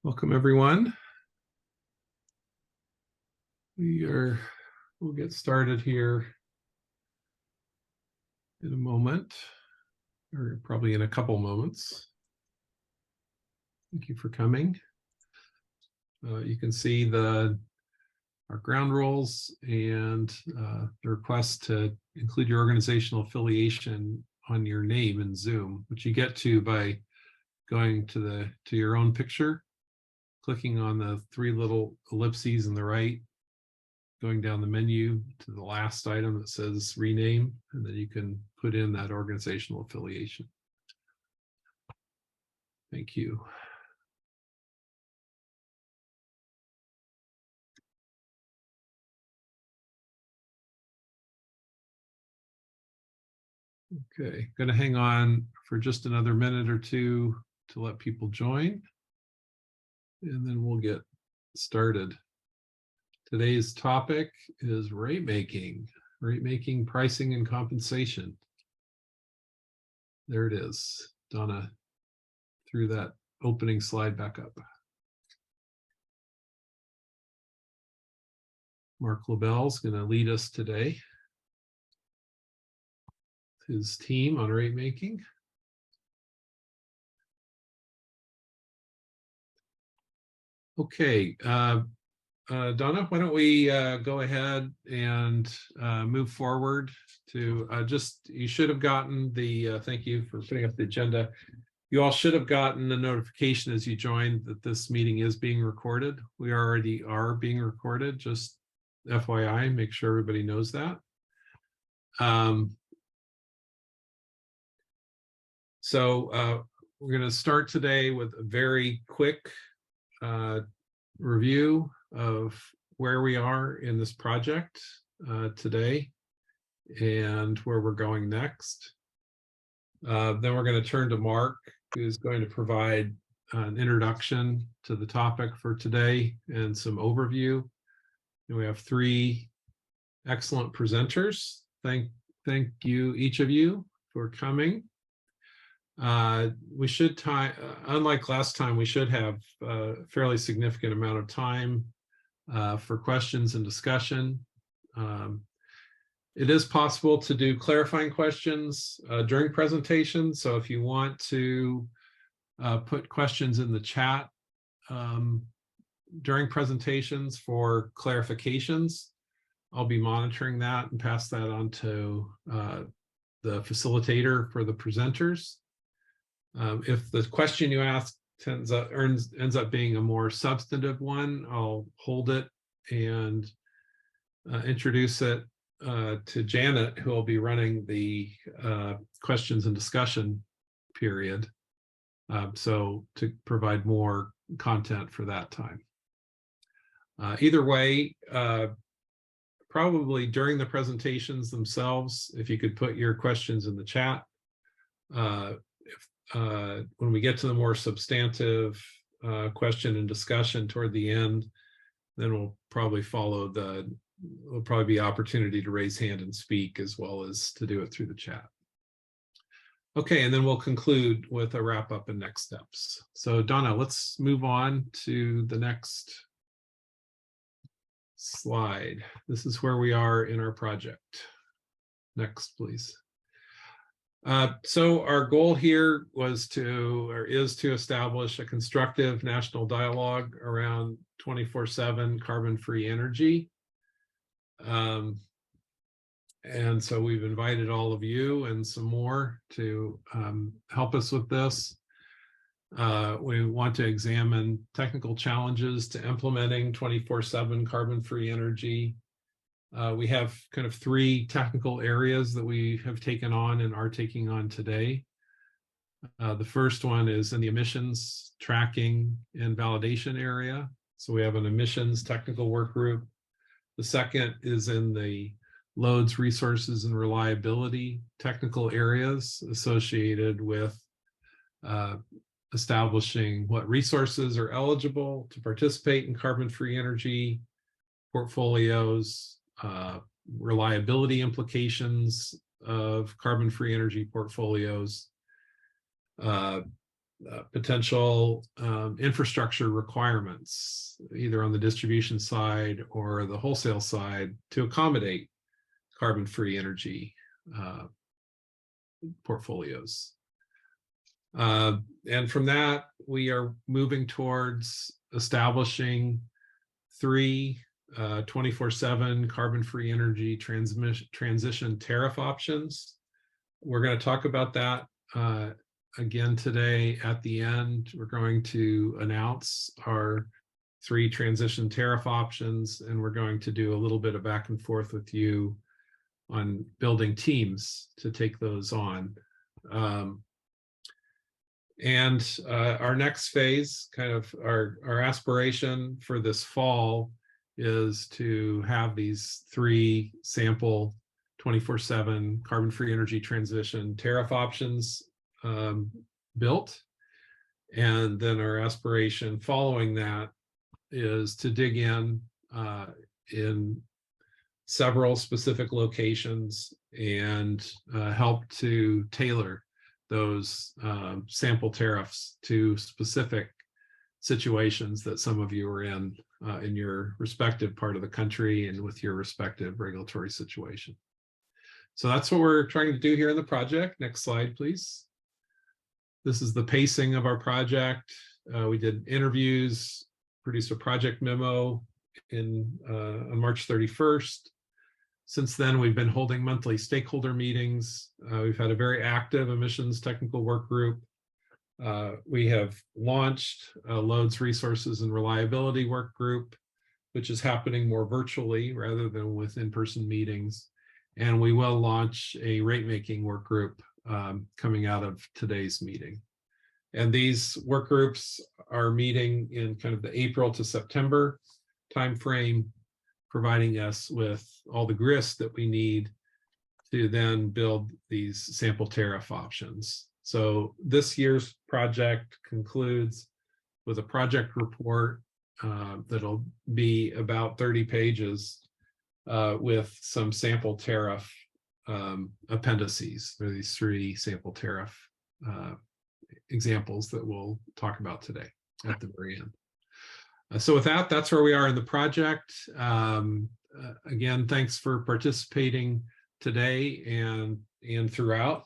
Welcome, everyone. We'll get started here in a moment, or probably in a couple moments. Thank you for coming. You can see our ground rules and the request to include your organizational affiliation on your name in Zoom, which you get to by going to your own picture, clicking on the three little ellipses on the right, going down the menu to the last item that says rename, and then you can put in that organizational affiliation. Thank you. Okay, going to hang on for just another minute or two to let people join, and then we'll get started. Today's topic is rate making, pricing, and compensation. There it is. Donna threw that opening slide back up. Mark LaBelle is going to lead us today. His team on rate making. Okay, Donna, why don't we go ahead and move forward to you should have gotten the, thank you for putting up the agenda. You all should have gotten the notification as you joined that this meeting is being recorded. We already are being recorded, just FYI, make sure everybody knows that. So we're going to start today with a very quick review of where we are in this project today and where we're going next. Then we're going to turn to Mark, who's going to provide an introduction to the topic for today and some overview. And we have three excellent presenters. Thank you, each of you, for coming. We should unlike last time, we should have a fairly significant amount of time for questions and discussion. It is possible to do clarifying questions during presentations. So if you want to put questions in the chat during presentations for clarifications, I'll be monitoring that and pass that on to the facilitator for the presenters. If the question you ask ends up being a more substantive one, I'll hold it and introduce it to Janet, who will be running the questions and discussion period. So to provide more content for that time. Either way, probably during the presentations themselves, if you could put your questions in the chat. When we get to the more substantive question and discussion toward the end, then we'll probably there'll probably be opportunity to raise hand and speak, as well as to do it through the chat. Okay, and then we'll conclude with a wrap up and next steps. So Donna, let's move on to the next slide. This is where we are in our project. Next, please. So our goal here is to establish a constructive national dialogue around 24/7 carbon-free energy. And so we've invited all of you and some more to help us with this. We want to examine technical challenges to implementing 24/7 carbon-free energy. We have kind of three technical areas that we have taken on and are taking on today. The first one is in the emissions tracking and validation area. So we have an emissions technical work group. The second is in the loads, resources, and reliability technical areas associated with establishing what resources are eligible to participate in carbon-free energy portfolios, reliability implications of carbon-free energy portfolios, potential infrastructure requirements, either on the distribution side or the wholesale side, to accommodate carbon-free energy portfolios. And from that, we are moving towards establishing 3 24/7 carbon-free energy transition tariff options. We're going to talk about that again today. At the end, we're going to announce our 3 transition tariff options, and we're going to do a little bit of back and forth with you on building teams to take those on. And our next phase, kind of our aspiration for this fall, is to have these 3 sample 24/7 carbon-free energy transition tariff options built. And then our aspiration following that is to dig in several specific locations and help to tailor those sample tariffs to specific situations that some of you are in your respective part of the country and with your respective regulatory situation. So that's what we're trying to do here in the project. Next slide, please. This is the pacing of our project. We did interviews, produced a project memo on March 31st. Since then, we've been holding monthly stakeholder meetings. We've had a very active emissions technical work group. We have launched a loads, resources, and reliability work group, which is happening more virtually rather than with in-person meetings. And we will launch a rate-making work group coming out of today's meeting. And these work groups are meeting in kind of the April to September timeframe, providing us with all the grist that we need to then build these sample tariff options. So this year's project concludes with a project report that'll be about 30 pages with some sample tariff appendices. There are these 3 sample tariff examples that we'll talk about today at the very end. So with that, that's where we are in the project. Again, thanks for participating today and throughout.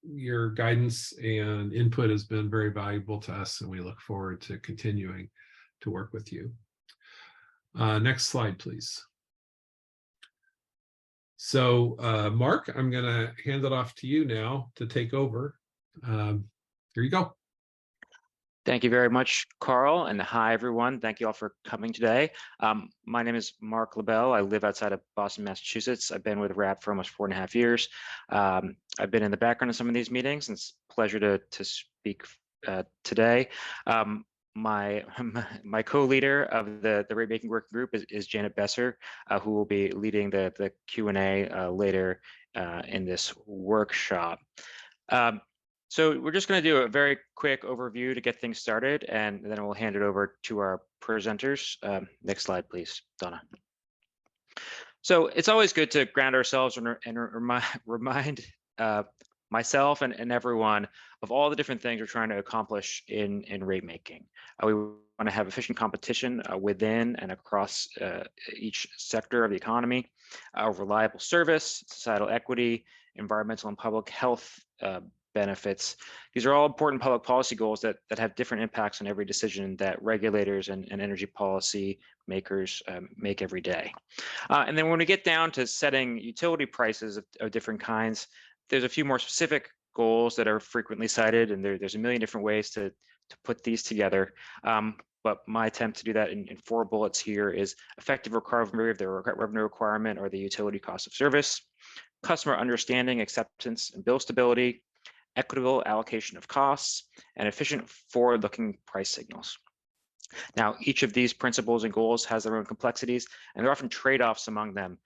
Your guidance and input has been very valuable to us, and we look forward to continuing to work with you. Next slide, please. So Mark, I'm going to hand it off to you now to take over. Here you go. Thank you very much, Carl, and hi, everyone. Thank you all for coming today. My name is Mark LaBelle. I live outside of Boston, Massachusetts. I've been with RAP for almost 4.5 years. I've been in the background of some of these meetings, and it's a pleasure to speak today. My co-leader of the rate-making working group is Janet Besser, who will be leading the Q&A later in this workshop. So we're just going to do a very quick overview to get things started, and then we'll hand it over to our presenters. Next slide, please, Donna. So it's always good to ground ourselves and remind myself and everyone of all the different things we're trying to accomplish in rate making. We want to have efficient competition within and across each sector of the economy, reliable service, societal equity, environmental and public health benefits. These are all important public policy goals that have different impacts on every decision that regulators and energy policy makers make every day. And then when we get down to setting utility prices of different kinds, there's a few more specific goals that are frequently cited, and there's a million different ways to put these together. But my attempt to do that in 4 bullets here is effective recovery of the revenue requirement or the utility cost of service, customer understanding, acceptance, and bill stability, equitable allocation of costs, and efficient forward-looking price signals. Now, each of these principles and goals has their own complexities, and there are often trade-offs among them.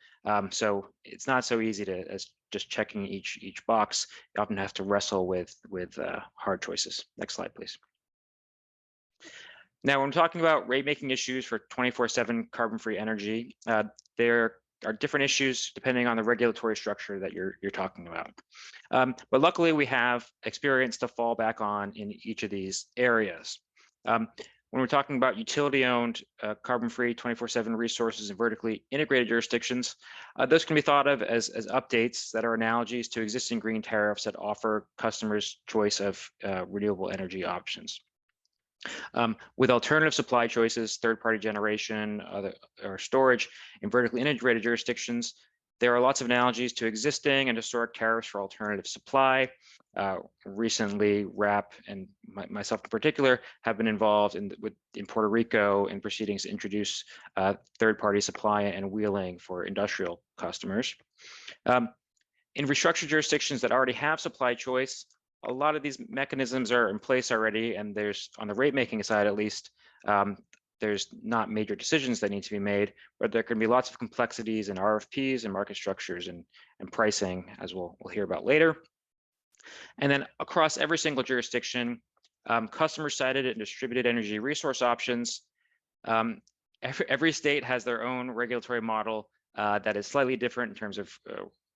So it's not so easy as just checking each box. You often have to wrestle with hard choices. Next slide, please. Now, when we're talking about rate-making issues for 24/7 carbon-free energy, they're are different issues depending on the regulatory structure that you're talking about. But luckily, we have experience to fall back on in each of these areas. When we're talking about utility-owned, carbon-free 24/7 resources in vertically integrated jurisdictions, those can be thought of as updates that are analogies to existing green tariffs that offer customers choice of renewable energy options. With alternative supply choices, third-party generation, or storage in vertically integrated jurisdictions, there are lots of analogies to existing and historic tariffs for alternative supply. Recently, RAP and myself in particular have been involved in Puerto Rico in proceedings to introduce third-party supply and wheeling for industrial customers. In restructured jurisdictions that already have supply choice, a lot of these mechanisms are in place already, and there's, on the rate making side at least, there's not major decisions that need to be made, but there can be lots of complexities in RFPs and market structures and pricing, as we'll hear about later. And then across every single jurisdiction, customer-sided and distributed energy resource options. Every state has their own regulatory model that is slightly different in terms of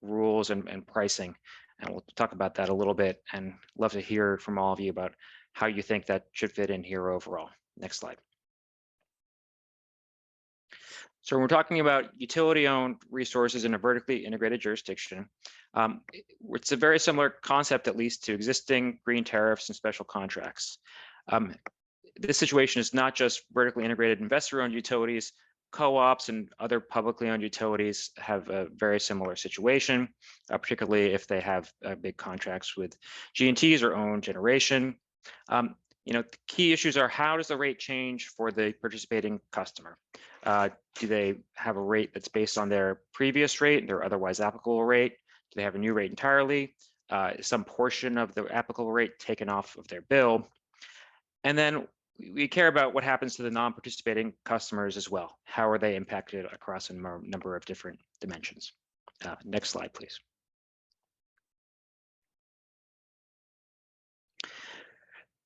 rules and pricing. And we'll talk about that a little bit, and love to hear from all of you about how you think that should fit in here overall. Next slide. So when we're talking about utility-owned resources in a vertically integrated jurisdiction, it's a very similar concept, at least, to existing green tariffs and special contracts. This situation is not just vertically integrated investor-owned utilities. Co-ops and other publicly owned utilities have a very similar situation, particularly if they have big contracts with G&Ts or own generation. The key issues are, how does the rate change for the participating customer? Do they have a rate that's based on their previous rate, their otherwise applicable rate? Do they have a new rate entirely? Is some portion of the applicable rate taken off of their bill? And then we care about what happens to the non-participating customers as well. How are they impacted across a number of different dimensions? Next slide, please.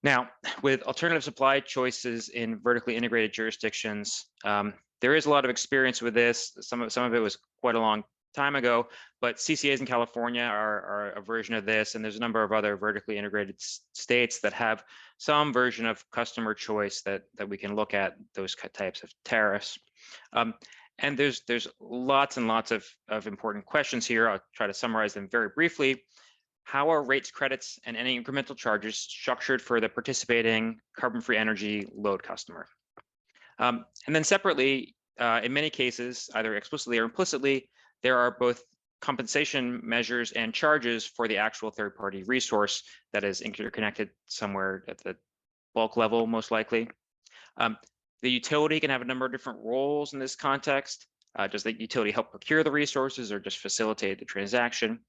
Now, with alternative supply choices in vertically integrated jurisdictions, there is a lot of experience with this. Some of it was quite a long time ago, but CCAs in California are a version of this, and there's a number of other vertically integrated states that have some version of customer choice that we can look at those types of tariffs. And there's lots and lots of important questions here. I'll try to summarize them very briefly. How are rates, credits, and any incremental charges structured for the participating carbon-free energy load customer? And then separately, in many cases, either explicitly or implicitly, there are both compensation measures and charges for the actual third-party resource that is interconnected somewhere at the bulk level, most likely. The utility can have a number of different roles in this context. Does the utility help procure the resources or just facilitate the transaction?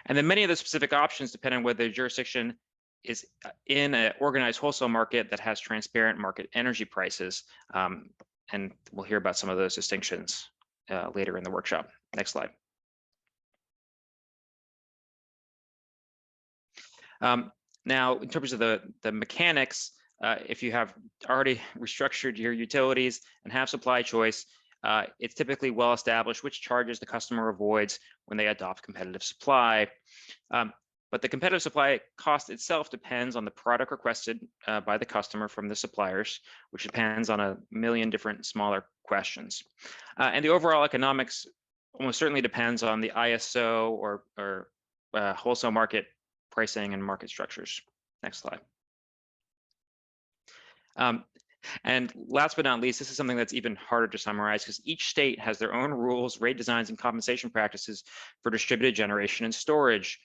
And then many of the specific options depend on whether the jurisdiction is in an organized wholesale market that has transparent market energy prices. And we'll hear about some of those distinctions later in the workshop. Next slide. Now, in terms of the mechanics, if you have already restructured your utilities and have supply choice, it's typically well established which charges the customer avoids when they adopt competitive supply. But the competitive supply cost itself depends on the product requested by the customer from the suppliers, which depends on a million different smaller questions. And the overall economics almost certainly depends on the ISO or wholesale market pricing and market structures. Next slide. And last but not least, this is something that's even harder to summarize because each state has their own rules, rate designs, and compensation practices for distributed generation and storage,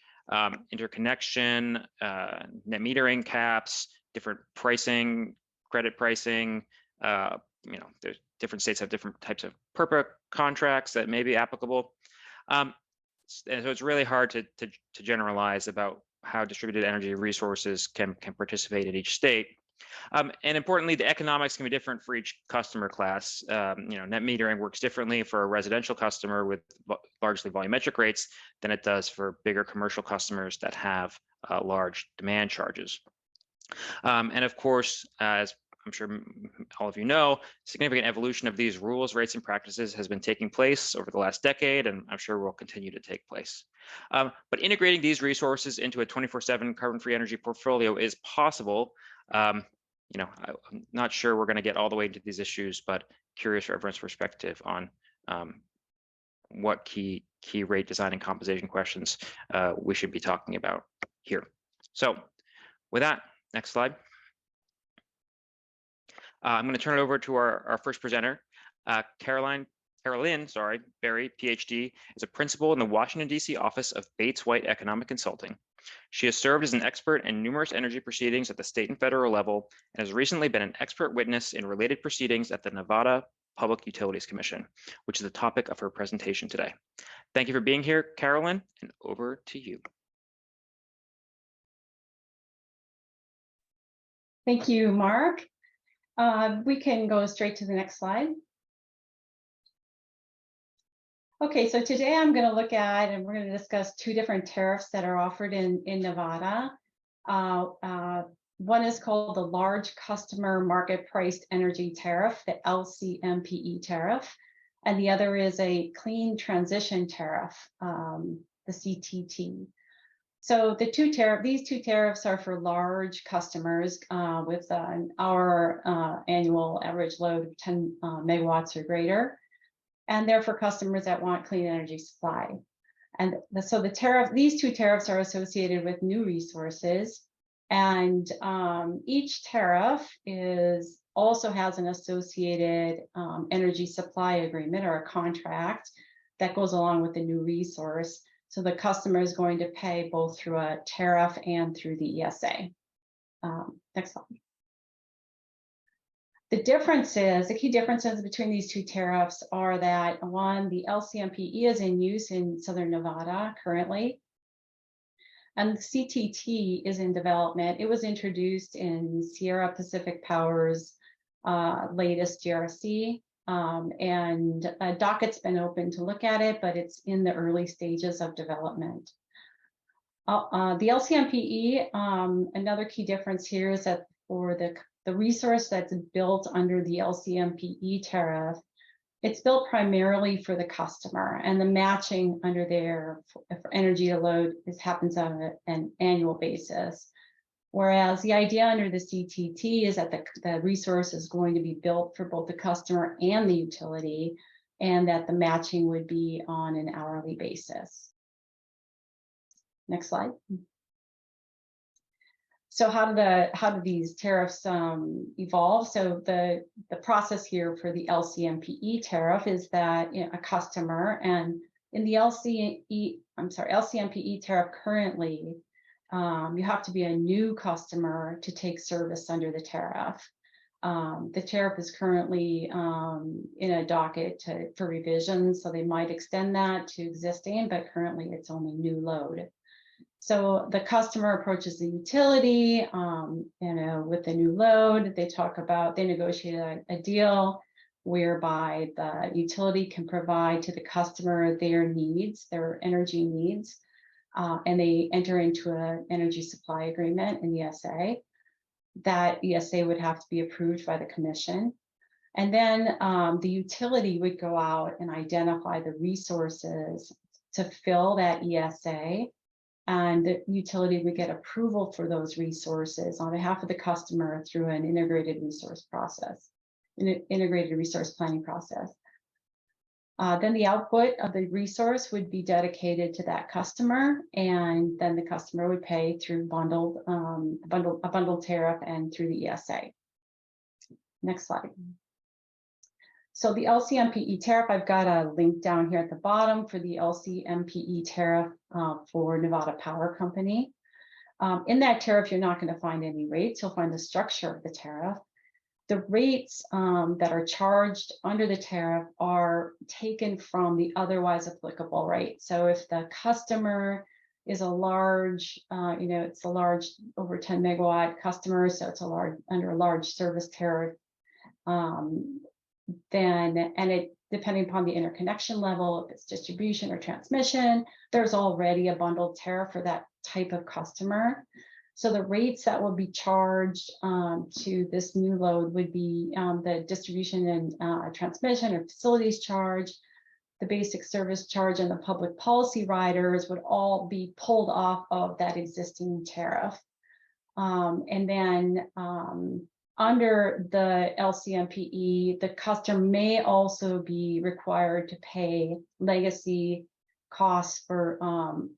interconnection, net metering caps, different pricing, credit pricing. There's different states have different types of PERPA contracts that may be applicable. And so it's really hard to generalize about how distributed energy resources can participate in each state. And importantly, the economics can be different for each customer class. Net metering works differently for a residential customer with largely volumetric rates than it does for bigger commercial customers that have large demand charges. And of course, as I'm sure all of you know, significant evolution of these rules, rates, and practices has been taking place over the last decade, and I'm sure will continue to take place. But integrating these resources into a 24/7 carbon-free energy portfolio is possible. I'm not sure we're going to get all the way into these issues, but curious for everyone's perspective on what key rate design and compensation questions we should be talking about here. So with that, next slide. I'm going to turn it over to our first presenter, Carolyn, Berry, PhD, is a principal in the Washington, D.C. office of Bates White Economic Consulting. She has served as an expert in numerous energy proceedings at the state and federal level, and has recently been an expert witness in related proceedings at the Nevada Public Utilities Commission, which is the topic of her presentation today. Thank you for being here, Carolyn, and over to you. Thank you, Mark. We can go straight to the next slide. Okay, so today I'm going to look at, and we're going to discuss two different tariffs that are offered in Nevada. One is called the Large Customer Market Priced Energy Tariff, the LCMPE tariff, and the other is a Clean Transition Tariff, the CTT. So these two tariffs are for large customers with our annual average load of 10 megawatts or greater, and they're for customers that want clean energy supply. And so these two tariffs are associated with new resources, and each tariff also has an associated energy supply agreement or a contract that goes along with the new resource. So the customer is going to pay both through a tariff and through the ESA. Next slide. The key differences between these two tariffs are that, one, the LCMPE is in use in Southern Nevada currently, and the CTT is in development. It was introduced in Sierra Pacific Power's latest GRC, and a docket's been open to look at it, but it's in the early stages of development. The LCMPE, another key difference here is that for the resource that's built under the LCMPE tariff, it's built primarily for the customer, and the matching under there for energy to load happens on an annual basis. Whereas the idea under the CTT is that the resource is going to be built for both the customer and the utility, and that the matching would be on an hourly basis. Next slide. So how do these tariffs evolve? So the process here for the LCMPE tariff is that a customer, and in the LCMPE tariff currently, you have to be a new customer to take service under the tariff. The tariff is currently in a docket for revision, so they might extend that to existing, but currently it's only new load. So the customer approaches the utility, with the new load. They negotiate a deal whereby the utility can provide to the customer their energy needs, and they enter into an energy supply agreement, an ESA. That ESA would have to be approved by the commission. And then the utility would go out and identify the resources to fill that ESA, and the utility would get approval for those resources on behalf of the customer through an integrated resource planning process. Then the output of the resource would be dedicated to that customer, and then the customer would pay through a bundled tariff and through the ESA. Next slide. So the LCMPE tariff, I've got a link down here at the bottom for the LCMPE tariff for Nevada Power Company. In that tariff, you're not going to find any rates. You'll find the structure of the tariff. The rates that are charged under the tariff are taken from the otherwise applicable rate. So if the customer is a large, it's a large over 10 megawatt customer, so it's under a large service tariff, depending upon the interconnection level, if it's distribution or transmission, there's already a bundled tariff for that type of customer. So the rates that will be charged to this new load would be the distribution and transmission or facilities charge, the basic service charge, and the public policy riders would all be pulled off of that existing tariff. And then under the LCMPE, the customer may also be required to pay legacy costs for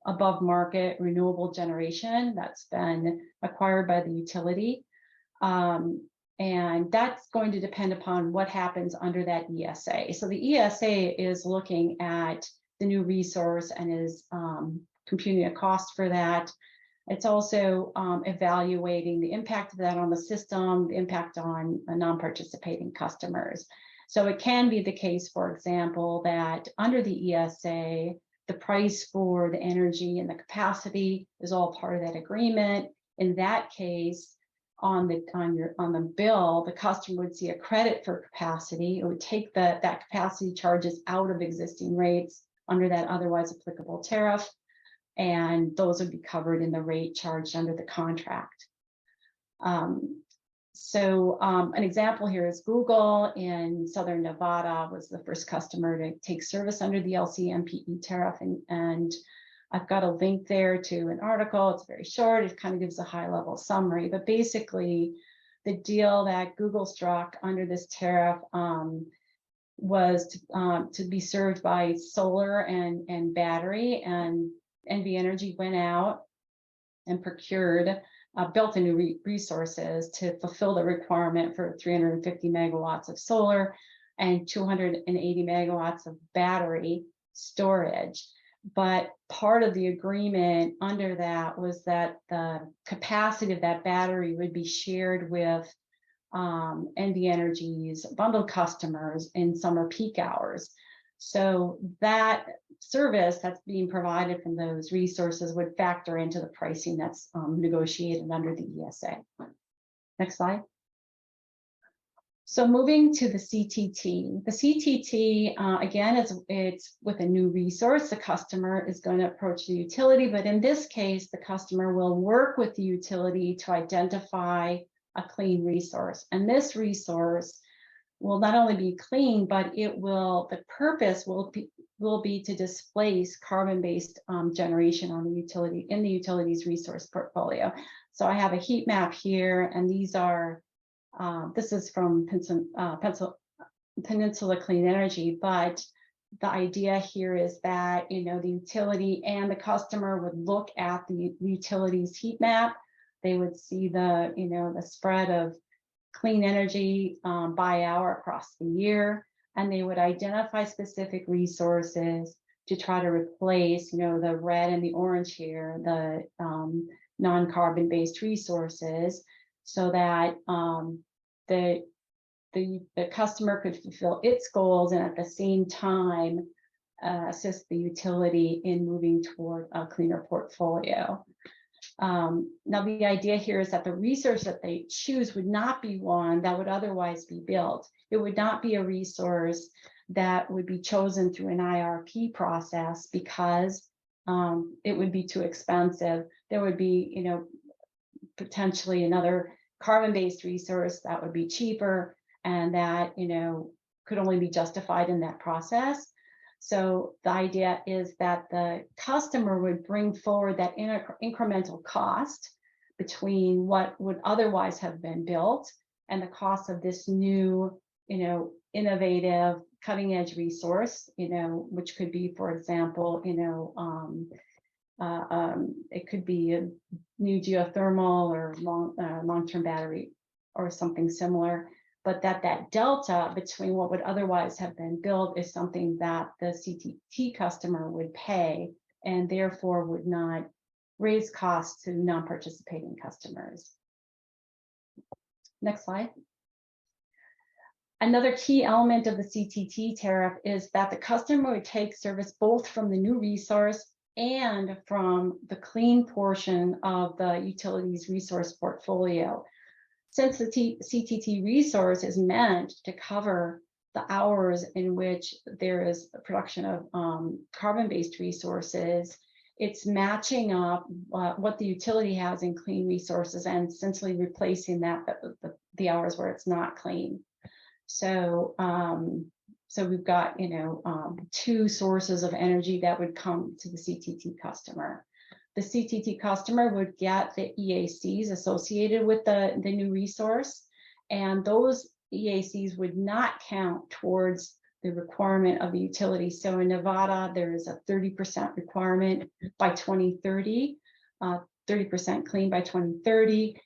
above market renewable generation that's been acquired by the utility. And that's going to depend upon what happens under that ESA. So the ESA is looking at the new resource and is computing a cost for that. It's also evaluating the impact of that on the system, the impact on non-participating customers. So it can be the case, for example, that under the ESA, the price for the energy and the capacity is all part of that agreement. In that case, on the bill, the customer would see a credit for capacity. It would take that capacity charges out of existing rates under that otherwise applicable tariff, and those would be covered in the rate charged under the contract. An example here is Google in Southern Nevada was the first customer to take service under the LCMPE tariff, and I've got a link there to an article. It's very short. It kind of gives a high-level summary, but basically the deal that Google struck under this tariff was to be served by solar and battery, and NV Energy went out and procured built-in new resources to fulfill the requirement for 350 megawatts of solar and 280 megawatts of battery storage. But part of the agreement under that was that the capacity of that battery would be shared with NV Energy's bundled customers in summer peak hours. So that service that's being provided from those resources would factor into the pricing that's negotiated under the ESA. Next slide. So moving to the CTT. The CTT, again, it's with a new resource. The customer is going to approach the utility, but in this case, the customer will work with the utility to identify a clean resource. And this resource will not only be clean, but the purpose will be to displace carbon-based generation on the utility in the utility's resource portfolio. So I have a heat map here, and these are this is from Peninsula Clean Energy, but the idea here is that the utility and the customer would look at the utility's heat map. They would see the spread of clean energy by hour across the year, and they would identify specific resources to try to replace, the red and the orange here, the non-carbon based resources, so that the customer could fulfill its goals and at the same time assist the utility in moving toward a cleaner portfolio. Now, the idea here is that the resource that they choose would not be one that would otherwise be built. It would not be a resource that would be chosen through an IRP process because it would be too expensive. There would be, potentially another carbon-based resource that would be cheaper and that, could only be justified in that process. So the idea is that the customer would bring forward that incremental cost between what would otherwise have been built and the cost of this new, innovative, cutting edge resource, which could be, for example, it could be a new geothermal or long-term battery or something similar. But that delta between what would otherwise have been built is something that the CTT customer would pay and therefore would not raise costs to non-participating customers. Next slide. Another key element of the CTT tariff is that the customer would take service both from the new resource and from the clean portion of the utility's resource portfolio. Since the CTT resource is meant to cover the hours in which there is the production of carbon-based resources, It's matching up what the utility has in clean resources and essentially replacing that the hours where it's not clean. So so we've got, you know, two sources of energy that would come to the CTT customer. The CTT customer would get the EACs associated with the new resource, and those EACs would not count towards the requirement of the utility. So in Nevada, there is a 30% requirement by 2030, 30% clean by 2030.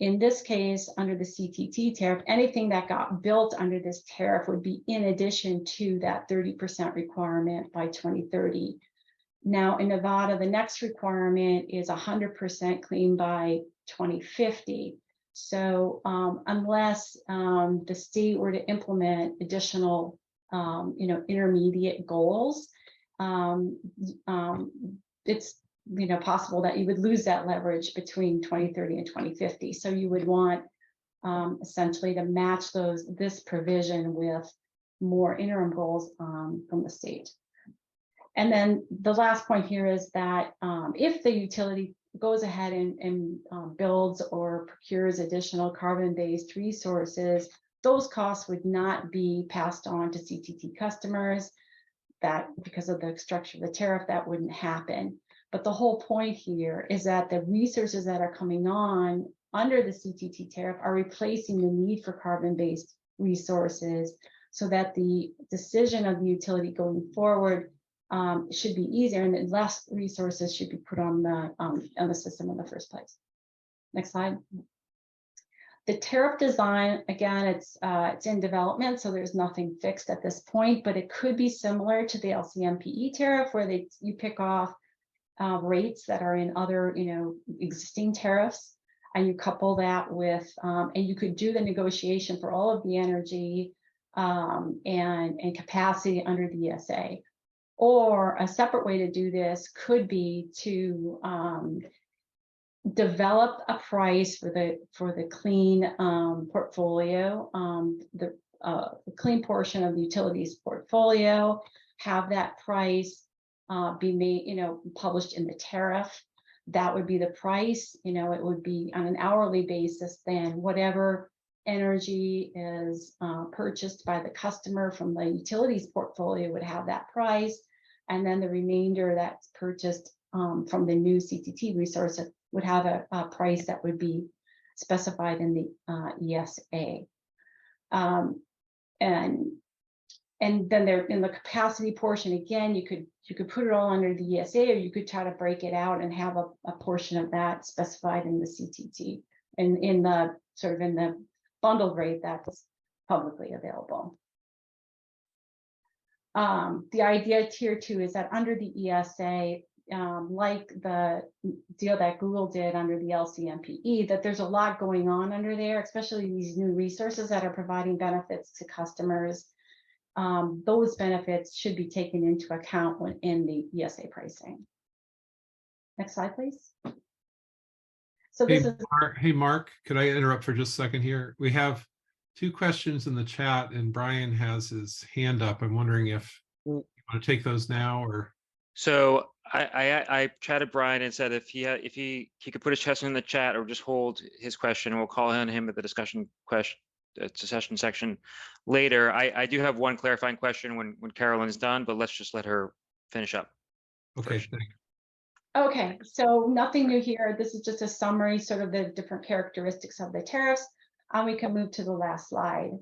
In this case, under the CTT tariff, anything that got built under this tariff would be in addition to that 30% requirement by 2030. Now in Nevada, the next requirement is 100% clean by 2050. So unless the state were to implement additional, you know, intermediate goals, it's, you know, possible that you would lose that leverage between 2030 and 2050. So you would want essentially to match this provision with more interim goals from the state. And then the last point here is that if the utility goes ahead and builds or procures additional carbon-based resources, those costs would not be passed on to CTT customers. That because of the structure of the tariff, that wouldn't happen. But the whole point here is that the resources that are coming on under the CTT tariff are replacing the need for carbon-based resources, so that the decision of the utility going forward should be easier, and less resources should be put on the system in the first place. Next slide. The tariff design, again, it's in development, so there's nothing fixed at this point, but it could be similar to the LCMPE tariff, where you pick off rates that are in other, you know, existing tariffs, and you couple that with, and you could do the negotiation for all of the energy and capacity under the ESA. Or a separate way to do this could be to develop a price for the clean portfolio, the clean portion of the utilities portfolio, have that price be made, you know, published in the tariff. That would be the price. You know, it would be on an hourly basis. Then whatever energy is purchased by the customer from the utilities portfolio would have that price, and then the remainder that's purchased from the new CTT resource would have a price that would be specified in the ESA. And then there in the capacity portion, again, you could put it all under the ESA, or you could try to break it out and have a portion of that specified in the CTT and in the sort of in the bundled rate that's publicly available. The idea tier 2 is that under the ESA, like the deal that Google did under the LCMPE, that there's a lot going on under there, especially these new resources that are providing benefits to customers. Those benefits should be taken into account when in the ESA pricing. Next slide, please. So this is hey, Mark, could I interrupt for just a second here? We have 2 questions in the chat, and Brian has his hand up. I'm wondering if you want to take those now, or. So I chatted Brian and said if he could put his question in the chat or just hold his question, and we'll call on him at the discussion section later. I do have one clarifying question when Carolyn is done, but let's just let her finish up. Okay, thanks. Okay, so nothing new here. This is just a summary, sort of the different characteristics of the tariffs. And we can move to the last slide.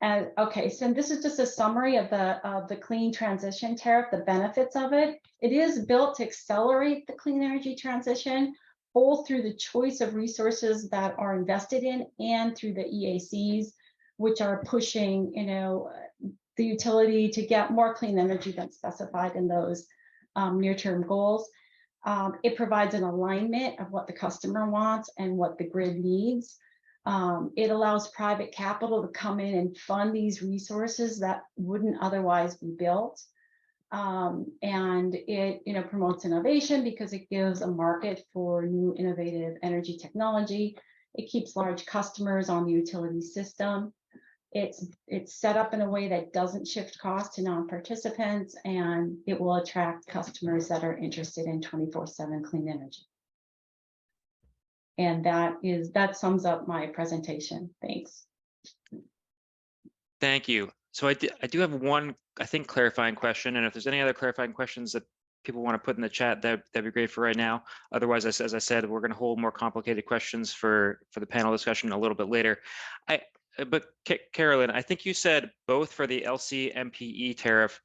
And okay, so this is just a summary of the clean transition tariff, the benefits of it. It is built to accelerate the clean energy transition, both through the choice of resources that are invested in and through the EACs, which are pushing, you know, the utility to get more clean energy than specified in those near-term goals. It provides an alignment of what the customer wants and what the grid needs. It allows private capital to come in and fund these resources that wouldn't otherwise be built. And it, you know, promotes innovation because it gives a market for new innovative energy technology. It keeps large customers on the utility system. It's set up in a way that doesn't shift cost to non-participants, and it will attract customers that are interested in 24/7 clean energy. And that sums up my presentation. Thanks. Thank you. So I do have one, I think, clarifying question, and if there's any other clarifying questions that people want to put in the chat, that'd be great for right now. Otherwise, as I said, we're going to hold more complicated questions for the panel discussion a little bit later. But Carolyn, I think you said both for the LCMPE tariff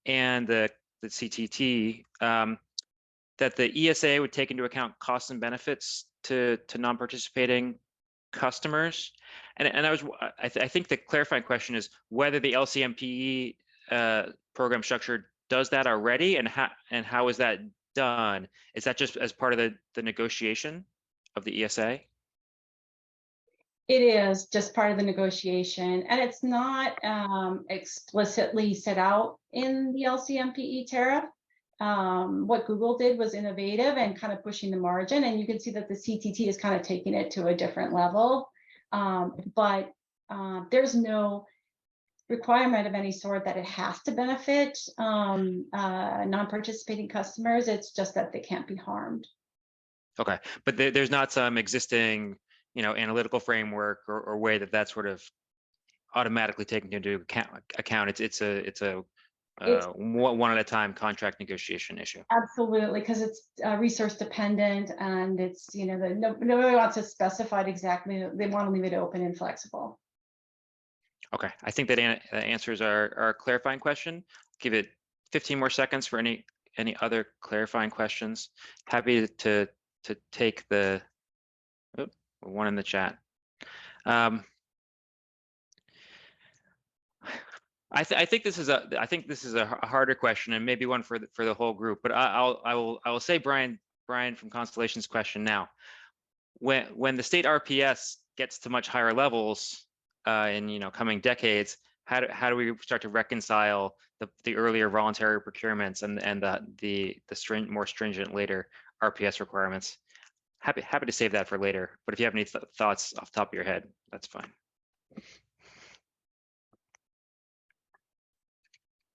and the CTT that the ESA would take into account costs and benefits to non-participating customers. And I think the clarifying question is whether the LCMPE program structure does that already, and how is that done? Is that just as part of the negotiation of the ESA? It is just part of the negotiation, and it's not explicitly set out in the LCMPE tariff. What Google did was innovative and kind of pushing the margin, and you can see that the CTT is kind of taking it to a different level. But there's no requirement of any sort that it has to benefit non-participating customers. It's just that they can't be harmed. Okay, but there's not some existing, analytical framework or way that's sort of automatically taken into account. It's a one at a time contract negotiation issue. Absolutely, because it's resource dependent, and it's nobody wants to specify it exactly. They want to leave it open and flexible. Okay, I think that answers our clarifying question. Give it 15 more seconds for any other clarifying questions. Happy to take the one in the chat. I think this is a harder question, and maybe one for the whole group. But I will say Brian from Constellation's question now. When the state RPS gets to much higher levels in coming decades, how do we start to reconcile the earlier voluntary procurements and the more stringent later RPS requirements? Happy to save that for later. But if you have any thoughts off the top of your head, that's fine.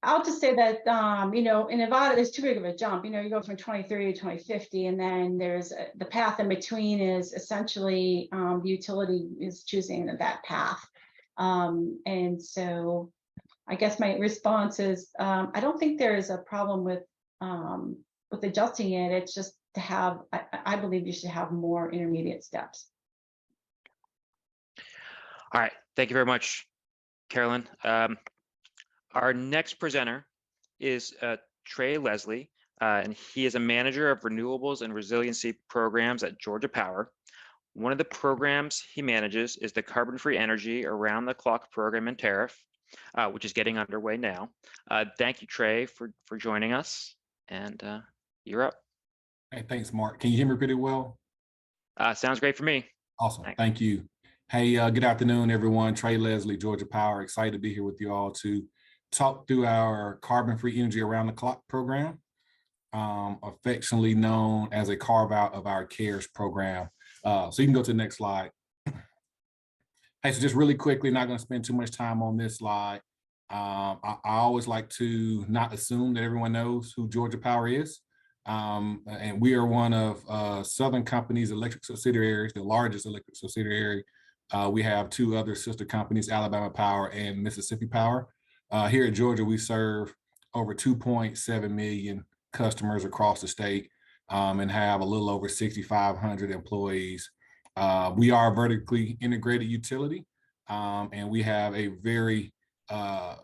I'll just say that, in Nevada, there's too big of a jump. You go from 2030 to 2050, and then there's the path in between is essentially the utility is choosing that path. And so I guess my response is, I don't think there is a problem with adjusting it. It's just to have, I believe you should have more intermediate steps. All right, thank you very much, Carolyn. Our next presenter is Trey Leslie, and he is a manager of renewables and resiliency programs at Georgia Power. One of the programs he manages is the Carbon-Free Energy Around the Clock program and tariff, which is getting underway now. Thank you, Trey, for joining us, and you're up. Hey, thanks, Mark. Can you hear me pretty well? Sounds great for me. Awesome. Thank you. Hey, good afternoon, everyone. Trey Leslie, Georgia Power. Excited to be here with you all to talk through our Carbon-Free Energy Around the Clock program, affectionately known as a carve out of our CARES program. So you can go to the next slide. Hey, so just really quickly, not going to spend too much time on this slide. I always like to not assume that everyone knows who Georgia Power is. And we are one of Southern Company's electric subsidiaries, the largest electric subsidiary. We have two other sister companies, Alabama Power and Mississippi Power. Here at Georgia, we serve over 2.7 million customers across the state and have a little over 6,500 employees. We are a vertically integrated utility, and we have a very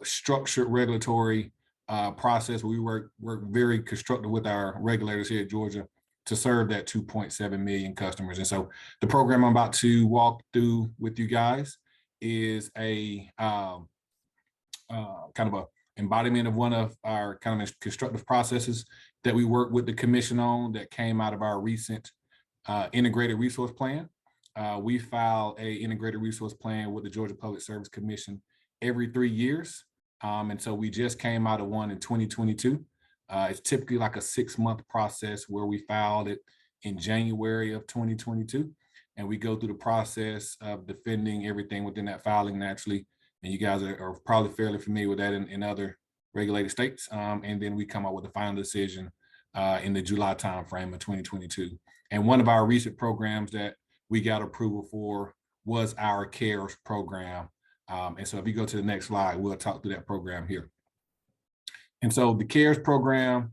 structured regulatory process. We work very constructive with our regulators here at Georgia to serve that 2.7 million customers. And so the program I'm about to walk through with you guys is a kind of a embodiment of one of our kind of constructive processes that we work with the commission on that came out of our recent integrated resource plan. We file a integrated resource plan with the Georgia Public Service Commission every 3 years. And so we just came out of one in 2022. It's typically like a 6-month process where we filed it in January of 2022. And we go through the process of defending everything within that filing naturally And you guys are probably fairly familiar with that in other regulated states. And then we come up with a final decision in the July timeframe of 2022. And one of our recent programs that we got approval for was our CARES program. And so if you go to the next slide, we'll talk through that program here. And so the CARES program,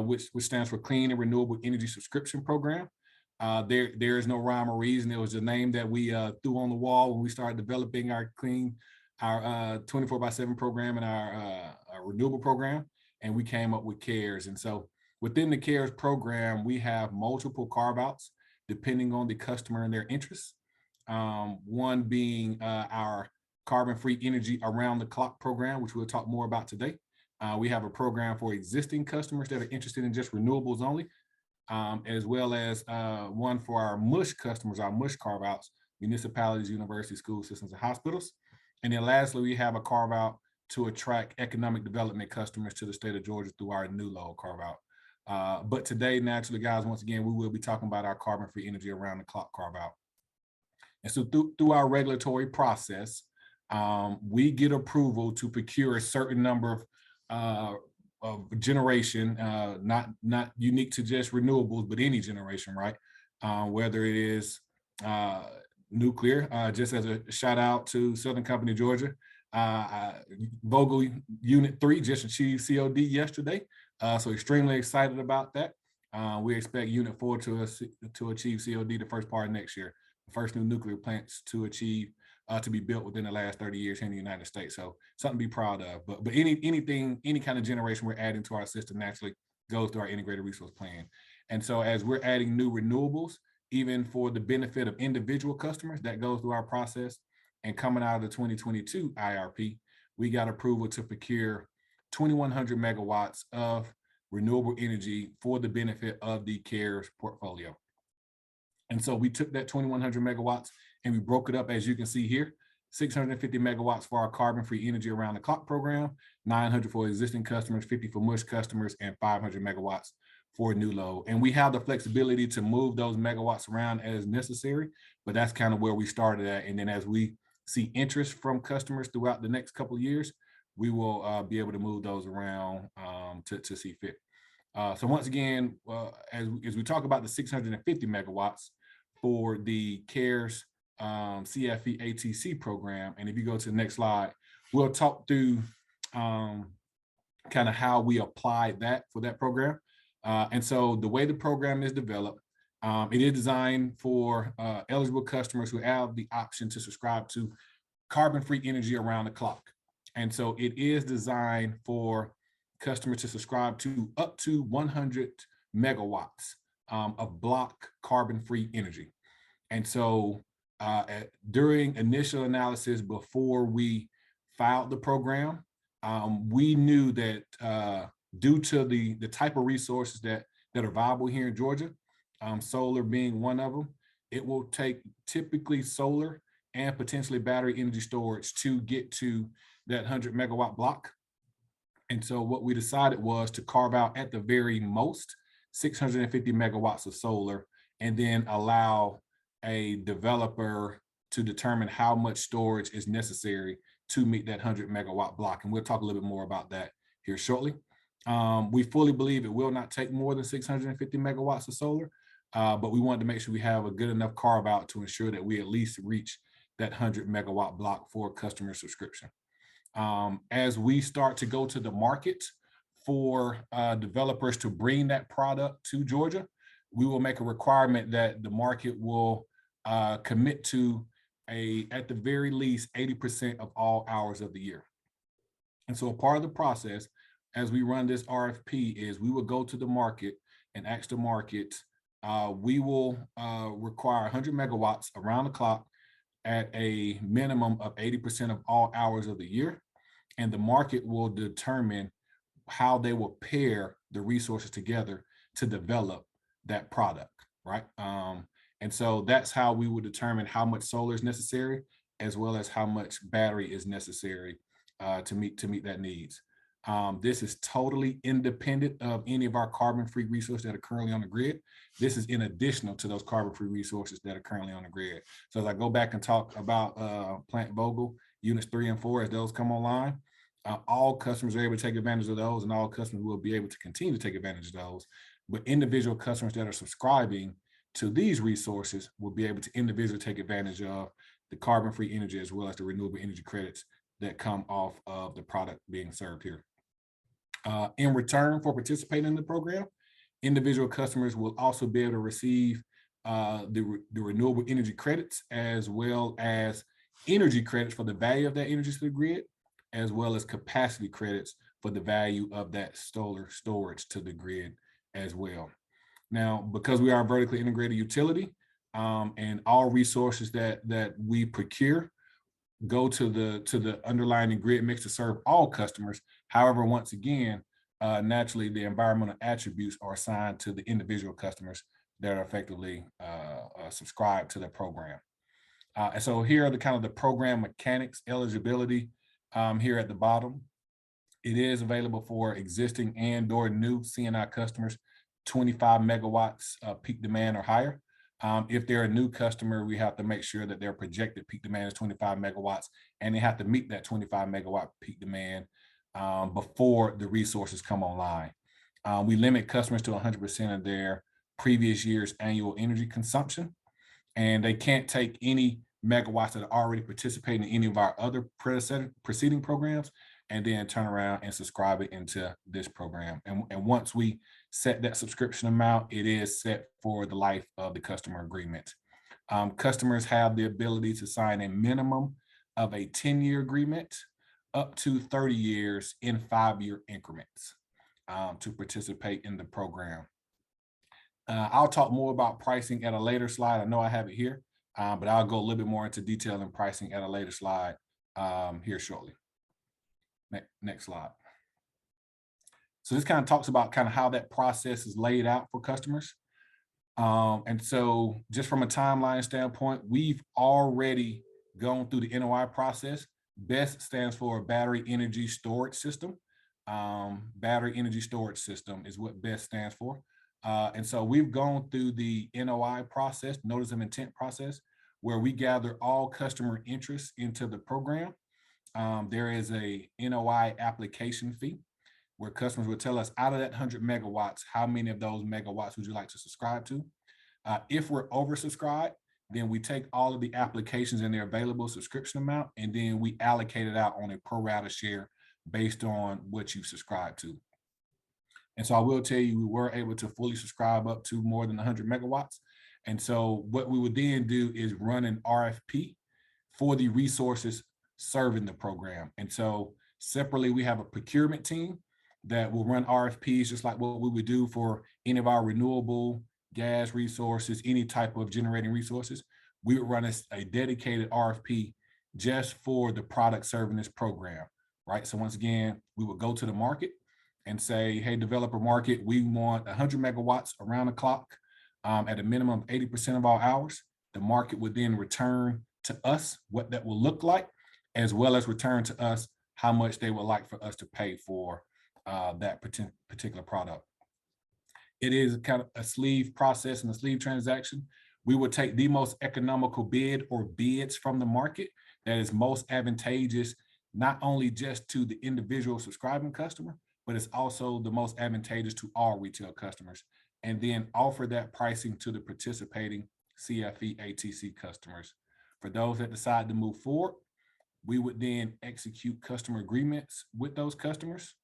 which stands for Clean and Renewable Energy Subscription Program, there is no rhyme or reason. It was a name that we threw on the wall when we started developing our 24/7 program and our renewable program, and we came up with CARES. And so within the CARES program, we have multiple carve-outs depending on the customer and their interests. One being our carbon-free energy around the clock program, which we'll talk more about today. We have a program for existing customers that are interested in just renewables only, as well as one for our MUSH customers, our MUSH carve-outs, municipalities, universities, school systems, and hospitals. And then lastly, we have a carve-out to attract economic development customers to the state of Georgia through our new load carve-out. But today, naturally, guys, once again, we will be talking about our carbon-free energy around the clock carve-out. And so through our regulatory process, we get approval to procure a certain number of generation, not unique to just renewables, but any generation, right? Whether it is nuclear, just as a shout out to Southern Company, Georgia, Vogel Unit 3 just achieved COD yesterday. So extremely excited about that. We expect Unit 4 to achieve COD the first part of next year. The first new nuclear plants to achieve to be built within the last 30 years here in the United States. So something to be proud of. But any kind of generation we're adding to our system naturally goes through our integrated resource plan. And so as we're adding new renewables, even for the benefit of individual customers, that goes through our process. And coming out of the 2022 IRP, we got approval to procure 2,100 megawatts of renewable energy for the benefit of the CARES portfolio. And so we took that 2,100 megawatts and we broke it up, as you can see here, 650 megawatts for our carbon-free energy around the clock program, 900 for existing customers, 50 for MUSH customers, and 500 megawatts for new load. And we have the flexibility to move those megawatts around as necessary, but that's kind of where we started at. And then as we see interest from customers throughout the next couple of years, we will be able to move those around to see fit. So once again, as we talk about the 650 megawatts for the CARES CFE ATC program, and if you go to the next slide, we'll talk through kind of how we applied that for that program. And so the way the program is developed, it is designed for eligible customers who have the option to subscribe to carbon-free energy around the clock. And so it is designed for customers to subscribe to up to 100 megawatts of block carbon-free energy. And so during initial analysis, before we filed the program, we knew that due to the type of resources that are viable here in Georgia, solar being one of them, it will take typically solar and potentially battery energy storage to get to that 100 megawatt block. And so what we decided was to carve out at the very most 650 megawatts of solar, and then allow a developer to determine how much storage is necessary to meet that 100 megawatt block. And we'll talk a little bit more about that here shortly. We fully believe it will not take more than 650 megawatts of solar, but we wanted to make sure we have a good enough carve out to ensure that we at least reach that 100 megawatt block for customer subscription. As we start to go to the market for developers to bring that product to Georgia, we will make a requirement that the market will commit to at the very least 80% of all hours of the year. And so a part of the process as we run this RFP is we will go to the market and ask the market, we will require 100 megawatts around the clock at a minimum of 80% of all hours of the year. And the market will determine how they will pair the resources together to develop that product, right? And so that's how we will determine how much solar is necessary, as well as how much battery is necessary to meet that needs. This is totally independent of any of our carbon-free resources that are currently on the grid. This is in addition to those carbon-free resources that are currently on the grid. So as I go back and talk about Plant Vogel units 3 and 4 as those come online. All customers are able to take advantage of those, and all customers will be able to continue to take advantage of those. But individual customers that are subscribing to these resources will be able to individually take advantage of the carbon-free energy as well as the renewable energy credits that come off of the product being served here. In return for participating in the program, individual customers will also be able to receive the renewable energy credits as well as energy credits for the value of that energy to the grid, as well as capacity credits for the value of that solar storage to the grid as well. Now, because we are a vertically integrated utility, and all resources that we procure go to the underlying grid mix to serve all customers. However, once again, naturally, the environmental attributes are assigned to the individual customers that are effectively subscribed to the program. And so here are the kind of the program mechanics, eligibility here at the bottom. It is available for existing and or new C&I customers, 25 megawatts peak demand or higher. If they're a new customer, we have to make sure that their projected peak demand is 25 megawatts, and they have to meet that 25 megawatt peak demand before the resources come online. We limit customers to 100% of their previous year's annual energy consumption, and they can't take any megawatts that are already participating in any of our other preceding programs and then turn around and subscribe it into this program. And once we set that subscription amount, it is set for the life of the customer agreement. Customers have the ability to sign a minimum of a 10-year agreement up to 30 years in 5-year increments to participate in the program. I'll talk more about pricing at a later slide. I know I have it here, but I'll go a little bit more into detail in pricing at a later slide here shortly. Next slide. So this kind of talks about kind of how that process is laid out for customers. And so just from a timeline standpoint, we've already gone through the NOI process. BESS stands for Battery Energy Storage System. Battery Energy Storage System is what BESS stands for. And so we've gone through the NOI process, Notice of Intent process, where we gather all customer interests into the program. There is a NOI application fee where customers will tell us out of that 100 megawatts, how many of those megawatts would you like to subscribe to? If we're oversubscribed, then we take all of the applications and their available subscription amount, and then we allocate it out on a pro rata share based on what you subscribe to. And so I will tell you, we were able to fully subscribe up to more than 100 megawatts. And so what we would then do is run an RFP for the resources serving the program. And so separately, we have a procurement team that will run RFPs just like what we would do for any of our renewable gas resources, any type of generating resources. We would run a dedicated RFP just for the product serving this program, right? So once again, we would go to the market and say, hey, developer market, we want 100 megawatts around the clock at a minimum of 80% of our hours. The market would then return to us what that will look like, as well as return to us how much they would like for us to pay for that particular product. It is kind of a sleeve process and a sleeve transaction. We would take the most economical bid or bids from the market that is most advantageous, not only just to the individual subscribing customer, but it's also the most advantageous to all retail customers, and then offer that pricing to the participating CFE ATC customers. For those that decide to move forward, we would then execute customer agreements with those customers.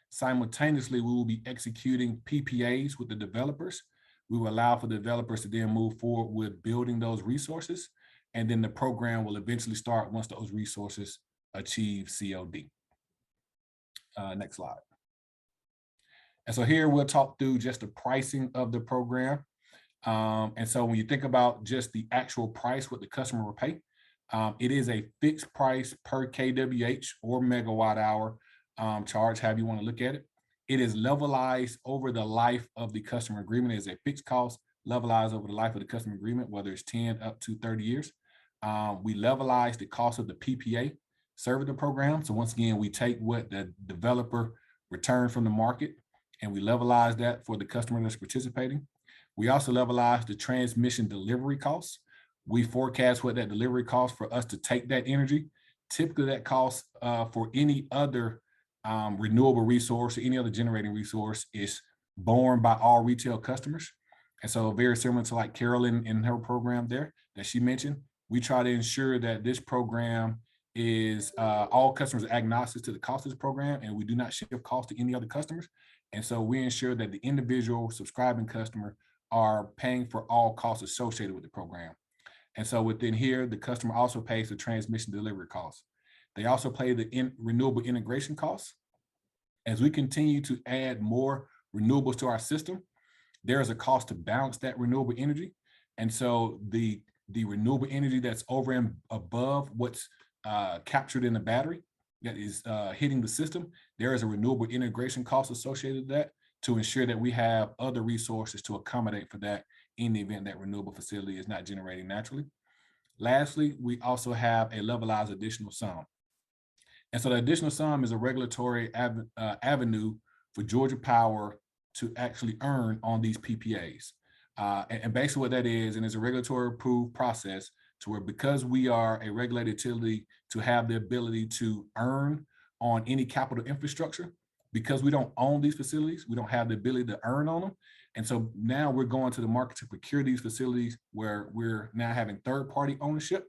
Simultaneously, we will be executing PPAs with the developers. We will allow for the developers to then move forward with building those resources, and then the program will eventually start once those resources achieve COD. Next slide. And so here we'll talk through just the pricing of the program. And so when you think about just the actual price, what the customer will pay, it is a fixed price per kWh or megawatt hour charge, however you want to look at it. It is levelized over the life of the customer agreement. It is a fixed cost levelized over the life of the customer agreement, whether it's 10 up to 30 years. We levelize the cost of the PPA serving the program. So once again, we take what the developer returned from the market and we levelize that for the customer that's participating. We also levelize the transmission delivery costs. We forecast what that delivery costs for us to take that energy Typically that cost for any other renewable resource or any other generating resource is borne by all retail customers. And so very similar to like Carolyn in her program there that she mentioned, we try to ensure that this program is all customers are agnostic to the cost of this program, and we do not shift cost to any other customers. And so we ensure that the individual subscribing customer are paying for all costs associated with the program. And so within here, the customer also pays the transmission delivery costs. They also pay the renewable integration costs. As we continue to add more renewables to our system, there is a cost to balance that renewable energy. And so the renewable energy that's over and above what's captured in the battery that is hitting the system, there is a renewable integration cost associated with that to ensure that we have other resources to accommodate for that in the event that renewable facility is not generating naturally. Lastly, we also have a levelized additional sum. And so the additional sum is a regulatory avenue for Georgia Power to actually earn on these PPAs. And basically what that is, and it's a regulatory approved process to where, because we are a regulated utility, to have the ability to earn on any capital infrastructure. Because we don't own these facilities, we don't have the ability to earn on them. And so now we're going to the market to procure these facilities where we're now having third-party ownership.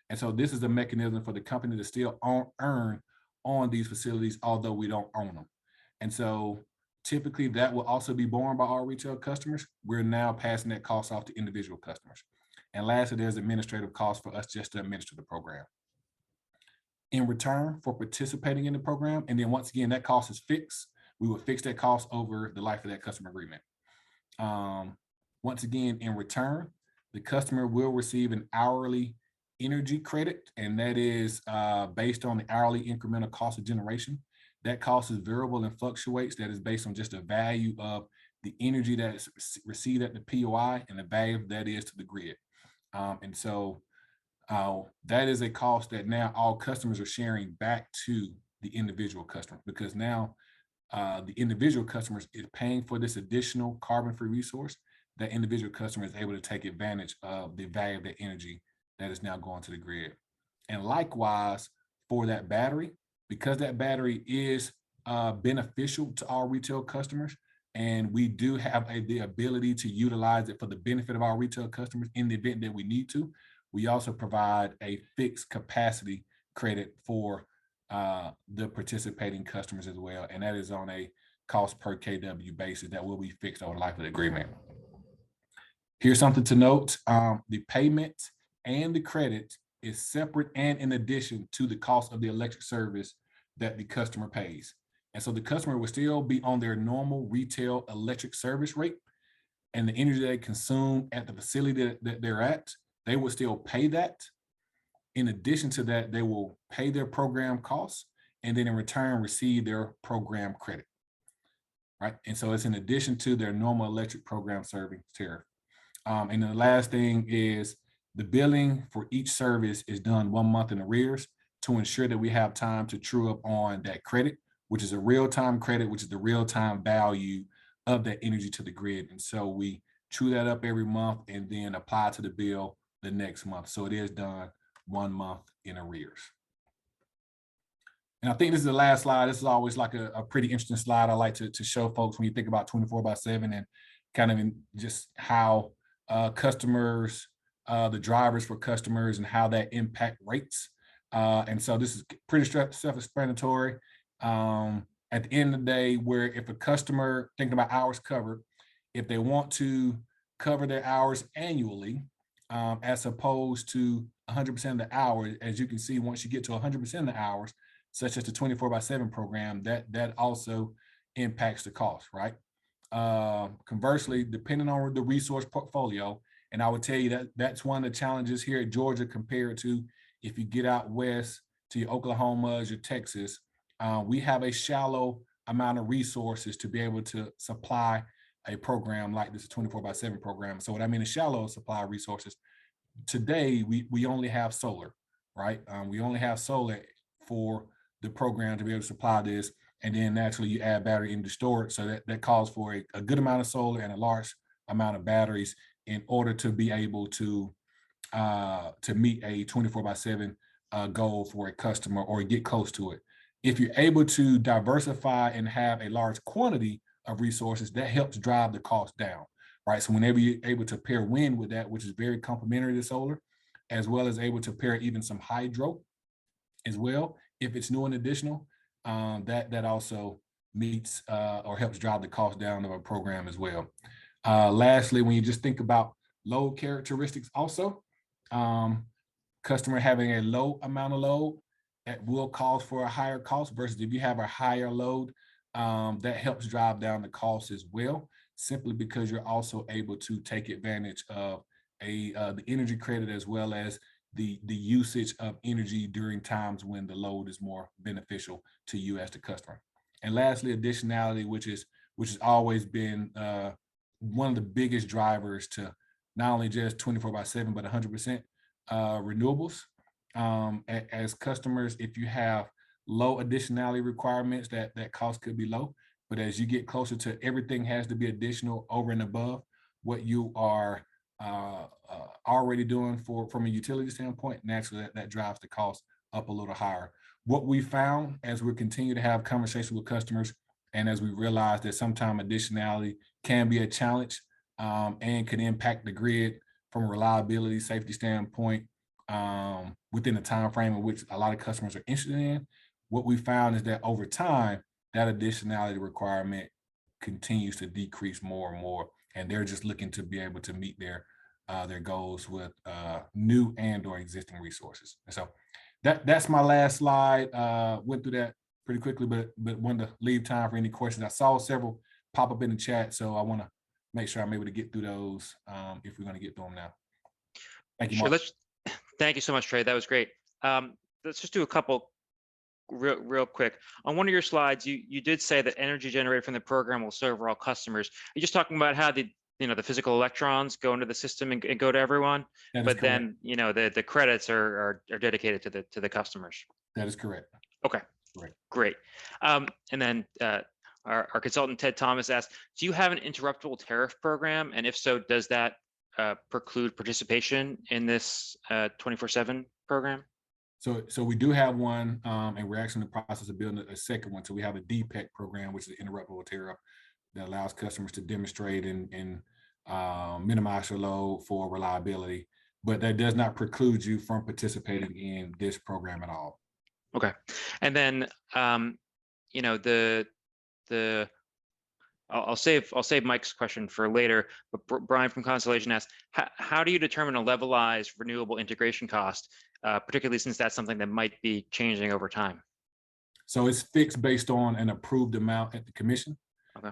And so this is a mechanism for the company to still earn on these facilities, although we don't own them. And so typically that will also be borne by our retail customers. We're now passing that cost off to individual customers. And lastly, there's administrative costs for us just to administer the program. In return for participating in the program, and then once again, that cost is fixed. We will fix that cost over the life of that customer agreement. Once again, in return, the customer will receive an hourly energy credit, and that is based on the hourly incremental cost of generation. That cost is variable and fluctuates. That is based on just the value of the energy that is received at the POI and the value that is to the grid. And so that is a cost that now all customers are sharing back to the individual customer, because now the individual customers is paying for this additional carbon-free resource. That individual customer is able to take advantage of the value of that energy that is now going to the grid. And likewise for that battery, because that battery is beneficial to our retail customers, and we do have the ability to utilize it for the benefit of our retail customers in the event that we need to, we also provide a fixed capacity credit for the participating customers as well. And that is on a cost per kW basis that will be fixed over the life of the agreement. Here's something to note. The payment and the credit is separate and in addition to the cost of the electric service that the customer pays. And so the customer will still be on their normal retail electric service rate, and the energy they consume at the facility that they're at, they will still pay that. In addition to that, they will pay their program costs and then in return receive their program credit, right? And so it's in addition to their normal electric program serving tariff. And then the last thing is the billing for each service is done 1 month in arrears to ensure that we have time to true up on that credit, which is a real-time credit, which is the real-time value of that energy to the grid. And so we true that up every month and then apply to the bill the next month. So it is done 1 month in arrears. And I think this is the last slide. This is always like a pretty interesting slide I like to show folks when you think about 24/7 and kind of in just how customers, the drivers for customers and how that impact rates. And so this is pretty self-explanatory. At the end of the day, where if a customer thinking about hours covered, if they want to cover their hours annually, as opposed to 100% of the hours, as you can see, once you get to 100% of the hours, such as the 24/7 program, that also impacts the cost, right? Conversely, depending on the resource portfolio, and I would tell you that that's one of the challenges here at Georgia compared to if you get out west to your Oklahomas, your Texas, we have a shallow amount of resources to be able to supply a program like this 24/7 program. So what I mean is shallow supply of resources. Today, we only have solar, right? We only have solar for the program to be able to supply this. And then naturally you add battery into storage. So that calls for a good amount of solar and a large amount of batteries in order to be able to meet a 24/7 goal for a customer or get close to it. If you're able to diversify and have a large quantity of resources, that helps drive the cost down, right? So whenever you're able to pair wind with that, which is very complementary to solar, as well as able to pair even some hydro as well, if it's new and additional, that also meets or helps drive the cost down of a program as well. Lastly, when you just think about load characteristics also, customer having a low amount of load that will cause for a higher cost versus if you have a higher load, that helps drive down the cost as well, simply because you're also able to take advantage of the energy credit as well as the usage of energy during times when the load is more beneficial to you as the customer. And lastly, additionality, which has always been one of the biggest drivers to not only just 24/7, but 100% renewables. As customers, if you have low additionality requirements, that cost could be low. But as you get closer to everything has to be additional over and above what you are already doing from a utility standpoint, naturally that drives the cost up a little higher. What we found as we continue to have conversations with customers, and as we realize that sometimes additionality can be a challenge and can impact the grid from a reliability, safety standpoint, within the time frame in which a lot of customers are interested in, what we found is that over time, that additionality requirement continues to decrease more and more, and they're just looking to be able to meet their goals with new and or existing resources. And so that's my last slide. Went through that pretty quickly, but wanted to leave time for any questions. I saw several pop up in the chat, so I want to make sure I'm able to get through those if we're going to get through them now. Thank you, Mark. Thank you so much, Trey. That was great. Let's just do a couple real quick. On one of your slides, you did say that energy generated from the program will serve all customers. You're just talking about how the physical electrons go into the system and go to everyone, but then the credits are dedicated to the customers. That is correct. Okay, great. And then our consultant Ted Thomas asked, do you have an interruptible tariff program, and if so, does that preclude participation in this 24/7 program? So we do have one, and we're actually in the process of building a second one. So we have a DPEC program, which is an interruptible tariff that allows customers to demonstrate and minimize their load for reliability, but that does not preclude you from participating in this program at all. Okay, and then I'll save Mike's question for later, but Brian from Constellation asked, how do you determine a levelized renewable integration cost, particularly since that's something that might be changing over time? So it's fixed based on an approved amount at the commission. Okay.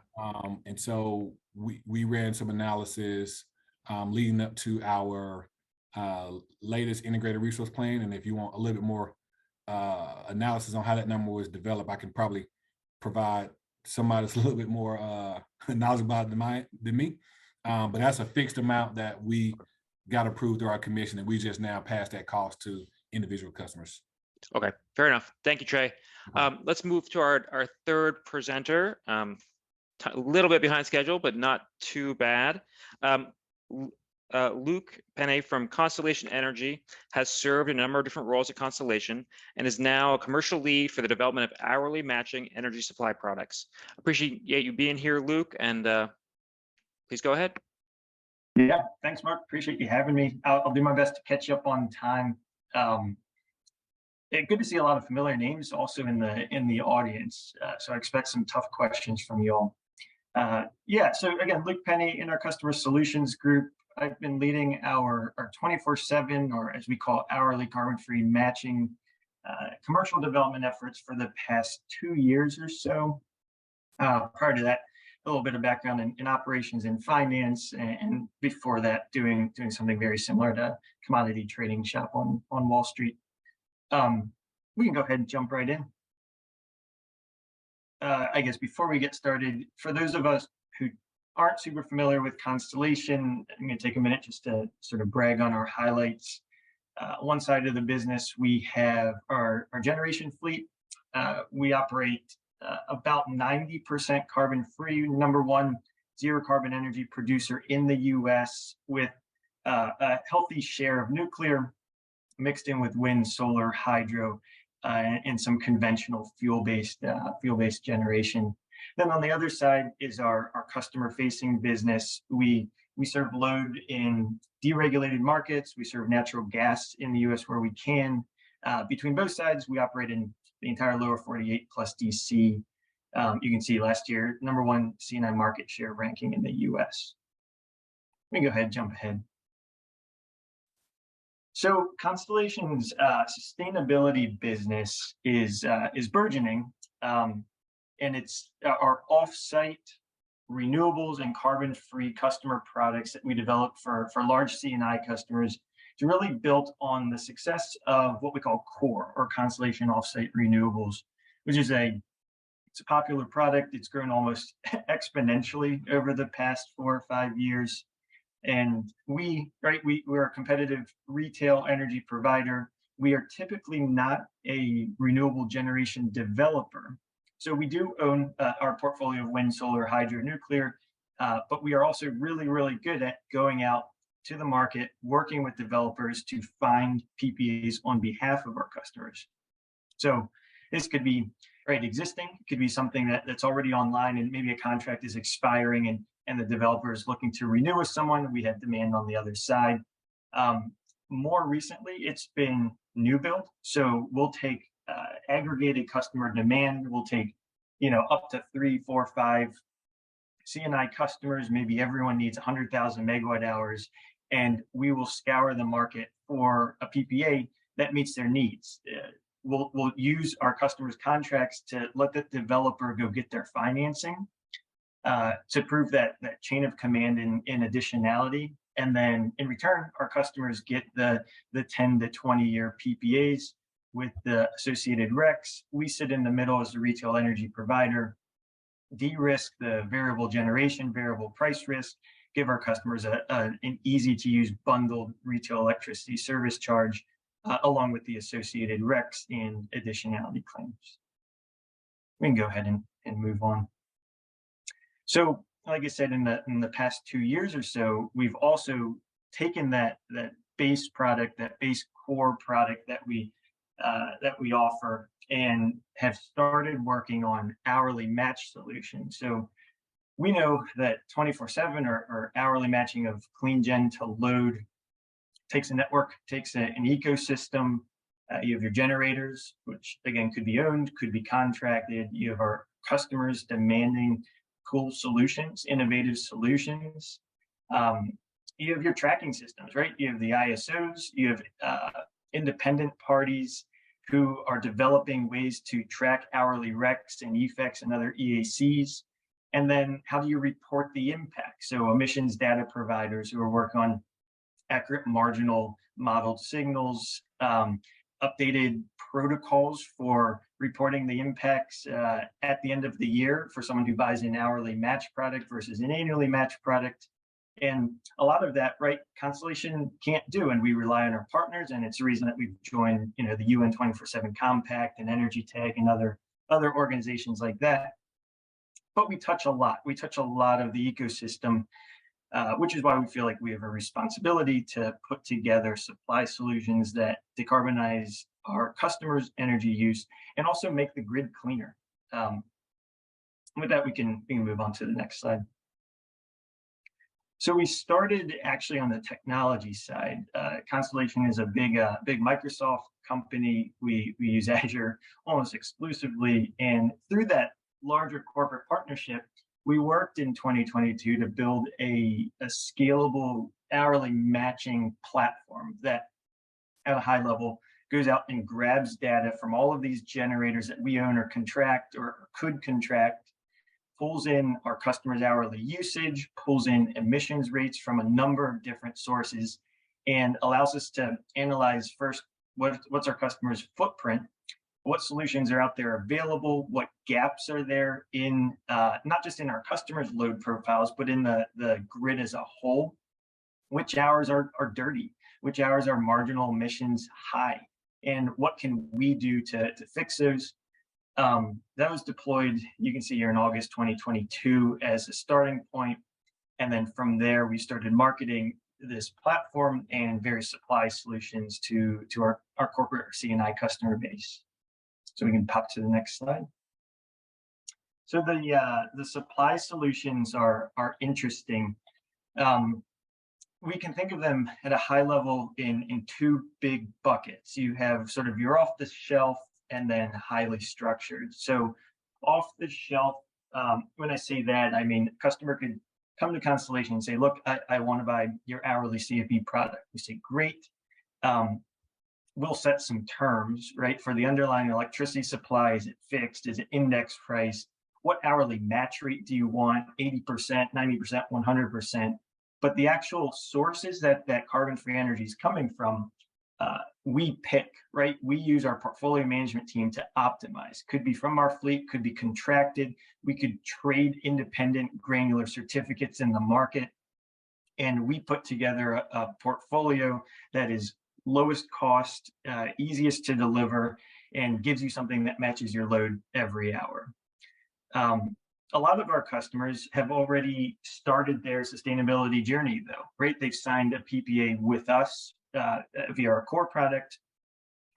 And so we ran some analysis leading up to our latest integrated resource plan. And if you want a little bit more analysis on how that number was developed, I can probably provide somebody that's a little bit more knowledgeable about it than me. But that's a fixed amount that we got approved through our commission, and we just now passed that cost to individual customers. Okay, fair enough. Thank you, Trey. Let's move to our third presenter. A little bit behind schedule, but not too bad. Luke Penne from Constellation Energy has served in a number of different roles at Constellation and is now a commercial lead for the development of hourly matching energy supply products. Appreciate you being here, Luke, and please go ahead. Yeah, thanks, Mark. Appreciate you having me. I'll do my best to catch up on time. Good to see a lot of familiar names also in the audience. So I expect some tough questions from you all. So again, Luke Penne in our customer solutions group. I've been leading our 24/7, or as we call hourly carbon-free matching commercial development efforts for the past 2 years or so. Prior to that, a little bit of background in operations and finance, and before that, doing something very similar to commodity trading shop on Wall Street. We can go ahead and jump right in. I guess before we get started, for those of us who aren't super familiar with Constellation, I'm going to take a minute just to sort of brag on our highlights. One side of the business, we have our generation fleet. We operate about 90% carbon-free, #1 zero carbon energy producer in the US with a healthy share of nuclear, mixed in with wind, solar, hydro, and some conventional fuel-based generation. Then on the other side is our customer-facing business. We serve load in deregulated markets. We serve natural gas in the U.S. where we can. Between both sides, we operate in the entire lower 48 plus DC. You can see last year, #1 C&I market share ranking in the U.S. Let me go ahead, jump ahead. So Constellation's sustainability business is burgeoning, and it's our off-site renewables and carbon-free customer products that we develop for large C&I customers to really built on the success of what we call CORE, or Constellation Offsite Renewables, which is it's a popular product. It's grown almost exponentially over the past 4 or 5 years. And we're a competitive retail energy provider. We are typically not a renewable generation developer. So we do own our portfolio of wind, solar, hydro, nuclear, but we are also really, really good at going out to the market, working with developers to find PPAs on behalf of our customers. So this could be existing, it could be something that's already online and maybe a contract is expiring and the developer is looking to renew with someone. We have demand on the other side. More recently, it's been new build. So we'll take aggregated customer demand. We'll take, up to 3, 4, 5 C&I customers. Maybe everyone needs 100,000 megawatt hours, and we will scour the market for a PPA that meets their needs. We'll use our customers' contracts to let the developer go get their financing to prove that chain of command in additionality. And then in return, our customers get the 10 to 20 year PPAs with the associated RECs. We sit in the middle as the retail energy provider, de-risk the variable generation, variable price risk, give our customers an easy to use bundled retail electricity service charge, along with the associated RECs and additionality claims. We can go ahead and move on. So, like I said, in the past 2 years or so, we've also taken that base product, that base core product that we offer, and have started working on hourly match solutions. So we know that 24/7 or hourly matching of clean gen to load takes a network, takes an ecosystem. You have your generators, which again could be owned, could be contracted. You have our customers demanding cool solutions, innovative solutions. You have your tracking systems, right? You have the ISOs, you have independent parties who are developing ways to track hourly RECs and EFECs and other EACs. And then how do you report the impact? So emissions data providers who are working on accurate marginal modeled signals, updated protocols for reporting the impacts at the end of the year for someone who buys an hourly match product versus an annually matched product. And a lot of that, right, Constellation can't do, and we rely on our partners, and it's the reason that we've joined, the UN 24/7 Compact and Energy Tag and other organizations like that. But we touch a lot. We touch a lot of the ecosystem, which is why we feel like we have a responsibility to put together supply solutions that decarbonize our customers' energy use and also make the grid cleaner. With that, we can move on to the next slide. So we started actually on the technology side. Constellation is a big Microsoft company. We use Azure almost exclusively, and through that larger corporate partnership, we worked in 2022 to build a scalable hourly matching platform that, at a high level, goes out and grabs data from all of these generators that we own or contract or could contract, pulls in our customers' hourly usage, pulls in emissions rates from a number of different sources, and allows us to analyze first what's our customers' footprint, what solutions are out there available, what gaps are there in not just in our customers' load profiles, but in the grid as a whole, which hours are dirty, which hours are marginal emissions high, and what can we do to fix those. That was deployed, you can see here, in August 2022 as a starting point. And then from there, we started marketing this platform and various supply solutions to our corporate C&I customer base. So we can pop to the next slide. So the supply solutions are interesting. We can think of them at a high level in two big buckets. You have sort of your off the shelf and then highly structured. So off the shelf, when I say that, I mean, a customer could come to Constellation and say, look, I want to buy your hourly CFE product. We say, great. We'll set some terms, right? For the underlying electricity supply, is it fixed? Is it index price? What hourly match rate do you want? 80%, 90%, 100%. But the actual sources that carbon-free energy is coming from, we pick, right? We use our portfolio management team to optimize. Could be from our fleet, could be contracted. We could trade independent granular certificates in the market. And we put together a portfolio that is lowest cost, easiest to deliver, and gives you something that matches your load every hour. A lot of our customers have already started their sustainability journey, though, right? They've signed a PPA with us via our core product,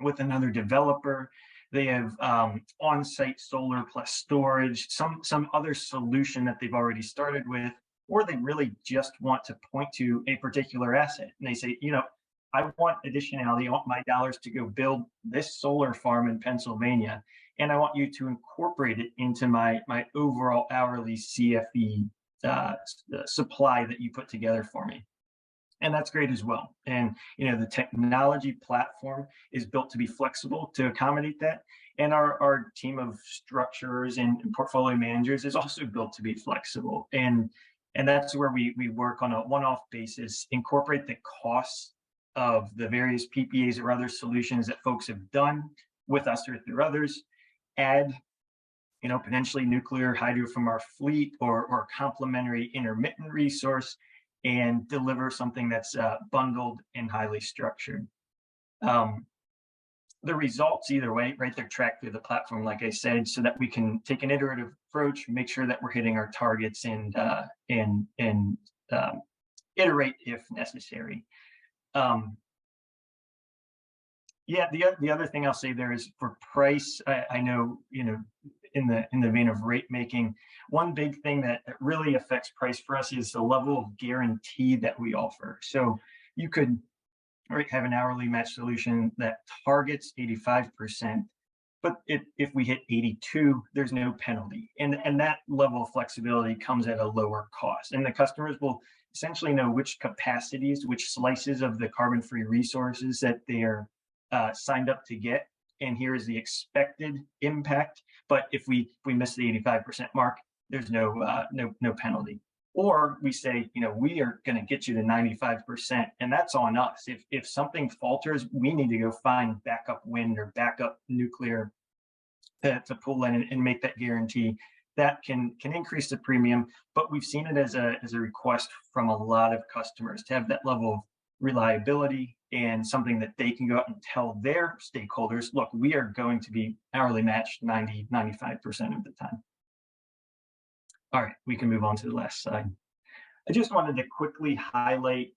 with another developer. They have on-site solar plus storage, some other solution that they've already started with, or they really just want to point to a particular asset. And they say, you know, I want additionality. I want my dollars to go build this solar farm in Pennsylvania, and I want you to incorporate it into my overall hourly CFE supply that you put together for me. And that's great as well. And you know, the technology platform is built to be flexible to accommodate that. And our team of structurers and portfolio managers is also built to be flexible. And that's where we work on a one-off basis, incorporate the costs of the various PPAs or other solutions that folks have done with us or through others, add, you know, potentially nuclear, hydro from our fleet or complementary intermittent resource, and deliver something that's bundled and highly structured. The results either way, right, they're tracked through the platform, like I said, so that we can take an iterative approach, make sure that we're hitting our targets and iterate if necessary. Yeah, the other thing I'll say there is for price, I know, you know, in the vein of rate making, one big thing that really affects price for us is the level of guarantee that we offer. So you could have an hourly match solution that targets 85%, but if we hit 82, there's no penalty. And that level of flexibility comes at a lower cost. And the customers will essentially know which capacities, which slices of the carbon-free resources that they're signed up to get. And here is the expected impact. But if we miss the 85% mark, there's no penalty. Or we say, you know, we are going to get you to 95%, and that's on us. If something falters, we need to go find backup wind or backup nuclear to pull in and make that guarantee. That can increase the premium, but we've seen it as a request from a lot of customers to have that level of reliability and something that they can go out and tell their stakeholders, look, we are going to be hourly matched 95% of the time. All right, we can move on to the last slide. I just wanted to quickly highlight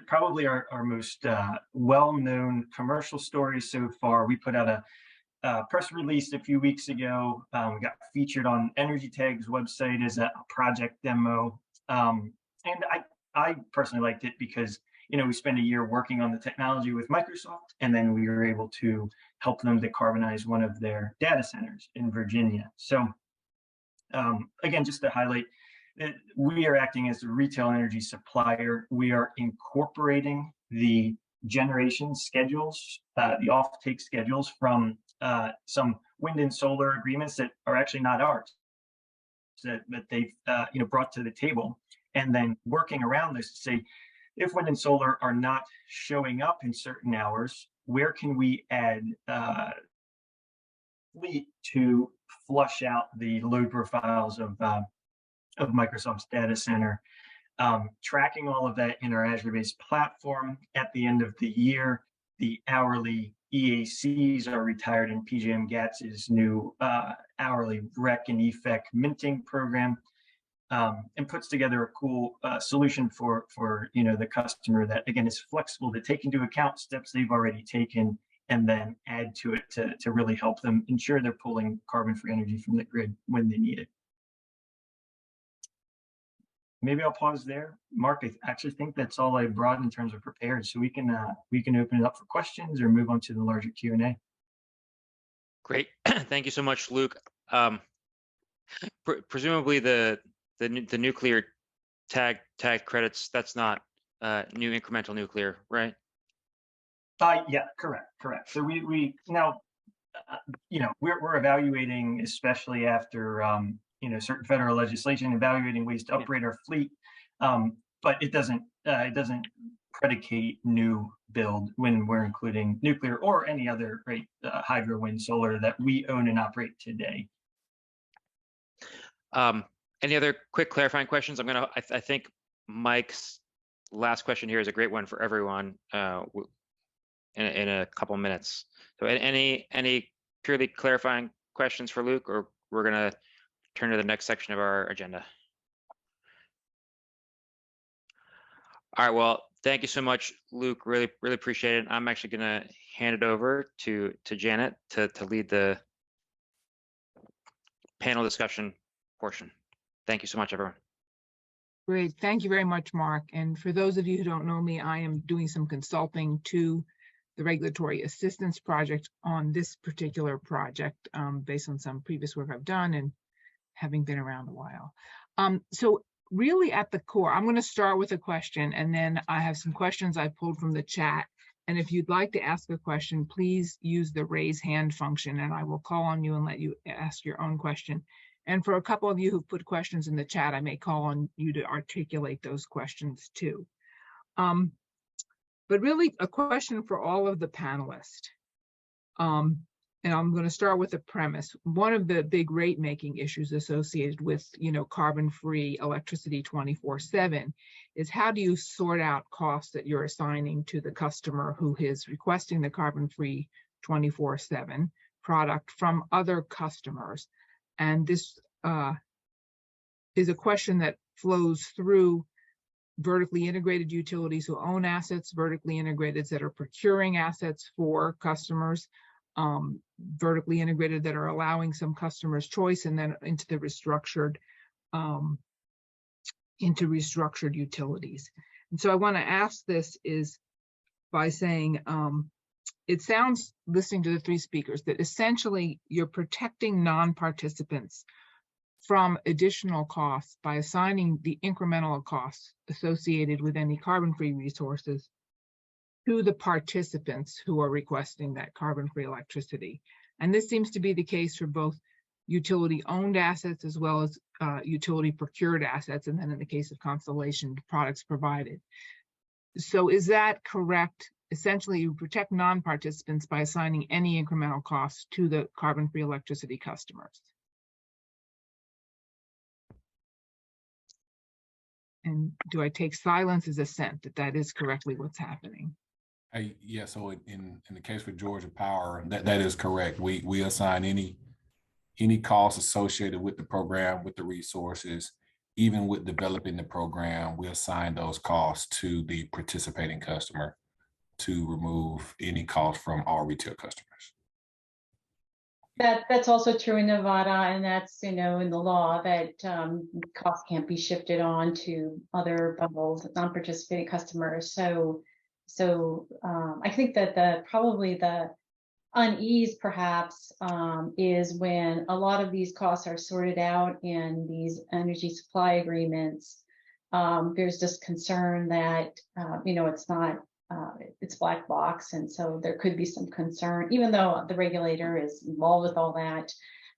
probably our most well-known commercial story so far. We put out a press release a few weeks ago. We got featured on Energy Tag's website as a project demo. And I personally liked it because, you know, we spent a year working on the technology with Microsoft, and then we were able to help them decarbonize one of their data centers in Virginia. So again, just to highlight, we are acting as the retail energy supplier. We are incorporating the generation schedules, the offtake schedules from some wind and solar agreements that are actually not ours, that they've you know, brought to the table, and then working around this to say, if wind and solar are not showing up in certain hours, where can we add fleet to flush out the load profiles of Microsoft's data center, tracking all of that in our Azure-based platform. At the end of the year, the hourly EACs are retired in PJM Gats's new hourly REC and EFEC minting program. and puts together a cool solution for the customer that, again, is flexible to take into account steps they've already taken and then add to it to really help them ensure they're pulling carbon-free energy from the grid when they need it. Maybe I'll pause there. Mark, I actually think that's all I brought in terms of prepared. So we can open it up for questions or move on to the larger Q&A. Great. Thank you so much, Luke. Presumably the nuclear tag credits, that's not new incremental nuclear, right? Yeah, correct. So we now, we're evaluating, especially after certain federal legislation, evaluating ways to upgrade our fleet, but it doesn't predicate new build when we're including nuclear or any other hydro, wind, solar that we own and operate today. Any other quick clarifying questions? I think Mike's last question here is a great one for everyone in a couple minutes. So any purely clarifying questions for Luke, or we're gonna turn to the next section of our agenda? All right, well, thank you so much, Luke. Really appreciate it. I'm actually gonna hand it over to Janet to lead the panel discussion portion. Thank you so much, everyone. Great. Thank you very much, Mark. And for those of you who don't know me, I am doing some consulting to the Regulatory Assistance Project on this particular project based on some previous work I've done and having been around a while. So really at the core, I'm going to start with a question, and then I have some questions I pulled from the chat. And if you'd like to ask a question, please use the raise hand function, and I will call on you and let you ask your own question. And for a couple of you who've put questions in the chat, I may call on you to articulate those questions too. But really a question for all of the panelists. And I'm going to start with a premise. One of the big rate making issues associated with, carbon-free electricity 24/7 is how do you sort out costs that you're assigning to the customer who is requesting the carbon-free 24/7 product from other customers. And this is a question that flows through vertically integrated utilities who own assets, vertically integrated that are procuring assets for customers, vertically integrated that are allowing some customers choice, and then into the restructured utilities. And so I want to ask this is by saying, it sounds, listening to the three speakers, that essentially you're protecting non-participants from additional costs by assigning the incremental costs associated with any carbon-free resources to the participants who are requesting that carbon-free electricity. And this seems to be the case for both utility-owned assets as well as utility-procured assets, and then in the case of Constellation, products provided. So is that correct? Essentially, you protect non-participants by assigning any incremental costs to the carbon-free electricity customers. And do I take silence as assent that that is correctly what's happening? Yeah, so in the case for Georgia Power, that is correct. We assign any costs associated with the program, with the resources, even with developing the program, we assign those costs to the participating customer to remove any cost from our retail customers. That's also true in Nevada, and that's in the law that costs can't be shifted on to other bundled non-participating customers. So I think that probably the unease perhaps is when a lot of these costs are sorted out in these energy supply agreements. There's just concern that it's not. It's black box, and so there could be some concern, even though the regulator is involved with all that.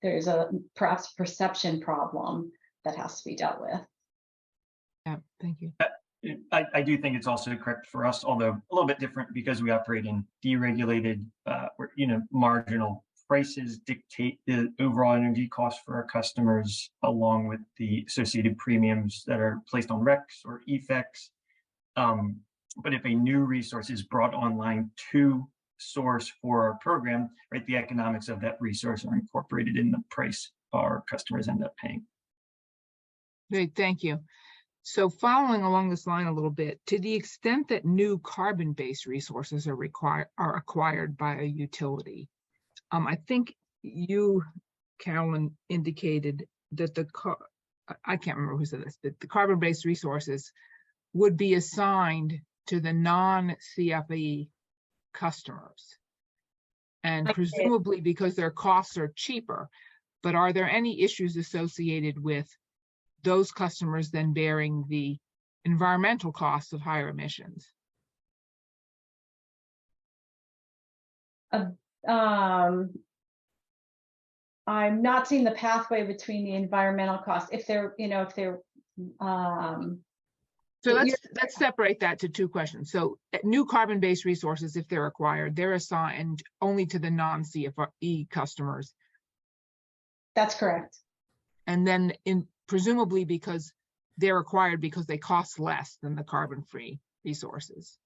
There's perhaps perception problem that has to be dealt with. Yeah, thank you. I do think it's also correct for us, although a little bit different because we operate in deregulated, where marginal prices dictate the overall energy costs for our customers, along with the associated premiums that are placed on RECs or EFECs. But if a new resource is brought online to source for our program, right, the economics of that resource are incorporated in the price our customers end up paying. Great, thank you. So following along this line a little bit, to the extent that new carbon-based resources are acquired by a utility, I think you, Carolyn, indicated that I can't remember who said this, but the carbon-based resources would be assigned to the non-CFE customers. And presumably because their costs are cheaper, but are there any issues associated with those customers then bearing the environmental costs of higher emissions? I'm not seeing the pathway between the environmental costs. If they're, So let's separate that to two questions. So new carbon-based resources, if they're acquired, they're assigned only to the non-CFE customers. That's correct. And then presumably because they're acquired because they cost less than the carbon-free resources.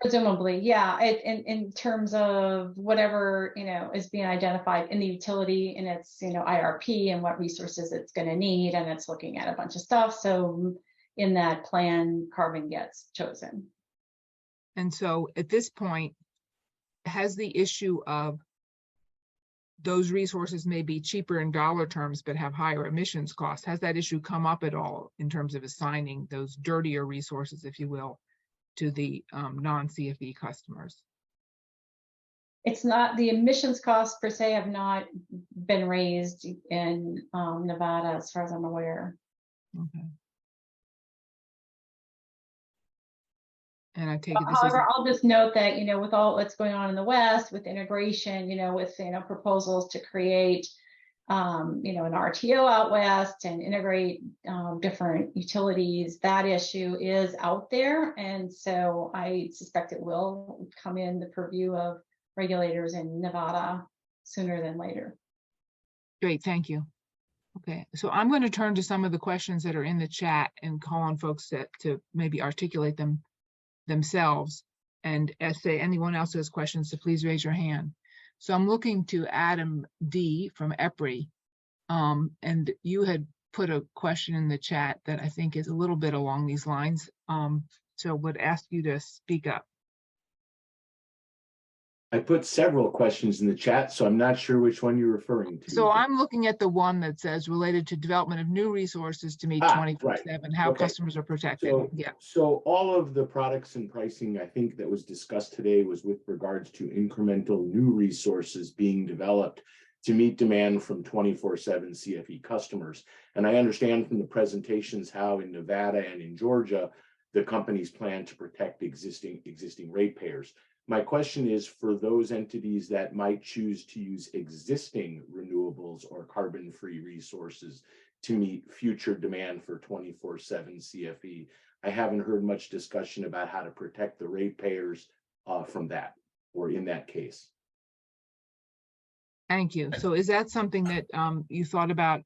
Presumably, yeah. In terms of whatever is being identified in the utility and its IRP and what resources it's going to need, and it's looking at a bunch of stuff. So in that plan, carbon gets chosen. And so at this point, has the issue of those resources may be cheaper in dollar terms, but have higher emissions costs, has that issue come up at all in terms of assigning those dirtier resources, if you will, to the non-CFE customers? It's not, the emissions costs per se have not been raised in Nevada as far as I'm aware. Okay. And I take it this However, is. I'll just note that, with all that's going on in the West, with integration, with, proposals to create, an RTO out West and integrate different utilities, that issue is out there. And so I suspect it will come in the purview of regulators in Nevada sooner than later. Great, thank you. Okay, so I'm going to turn to some of the questions that are in the chat and call on folks to maybe articulate them themselves, and say anyone else has questions, so please raise your hand. So I'm looking to Adam D from EPRI, and you had put a question in the chat that I think is a little bit along these lines, so would ask you to speak up. I put several questions in the chat, so I'm not sure which one you're referring to. So I'm looking at the one that says related to development of new resources to meet 24/7, how customers are protected. So all of the products and pricing, I think, that was discussed today was with regards to incremental new resources being developed to meet demand from 24/7 CFE customers. And I understand from the presentations how in Nevada and in Georgia, the companies plan to protect existing ratepayers. My question is for those entities that might choose to use existing renewables or carbon-free resources to meet future demand for 24/7 CFE. I haven't heard much discussion about how to protect the ratepayers from that, or in that case. Thank you. So is that something that you thought about,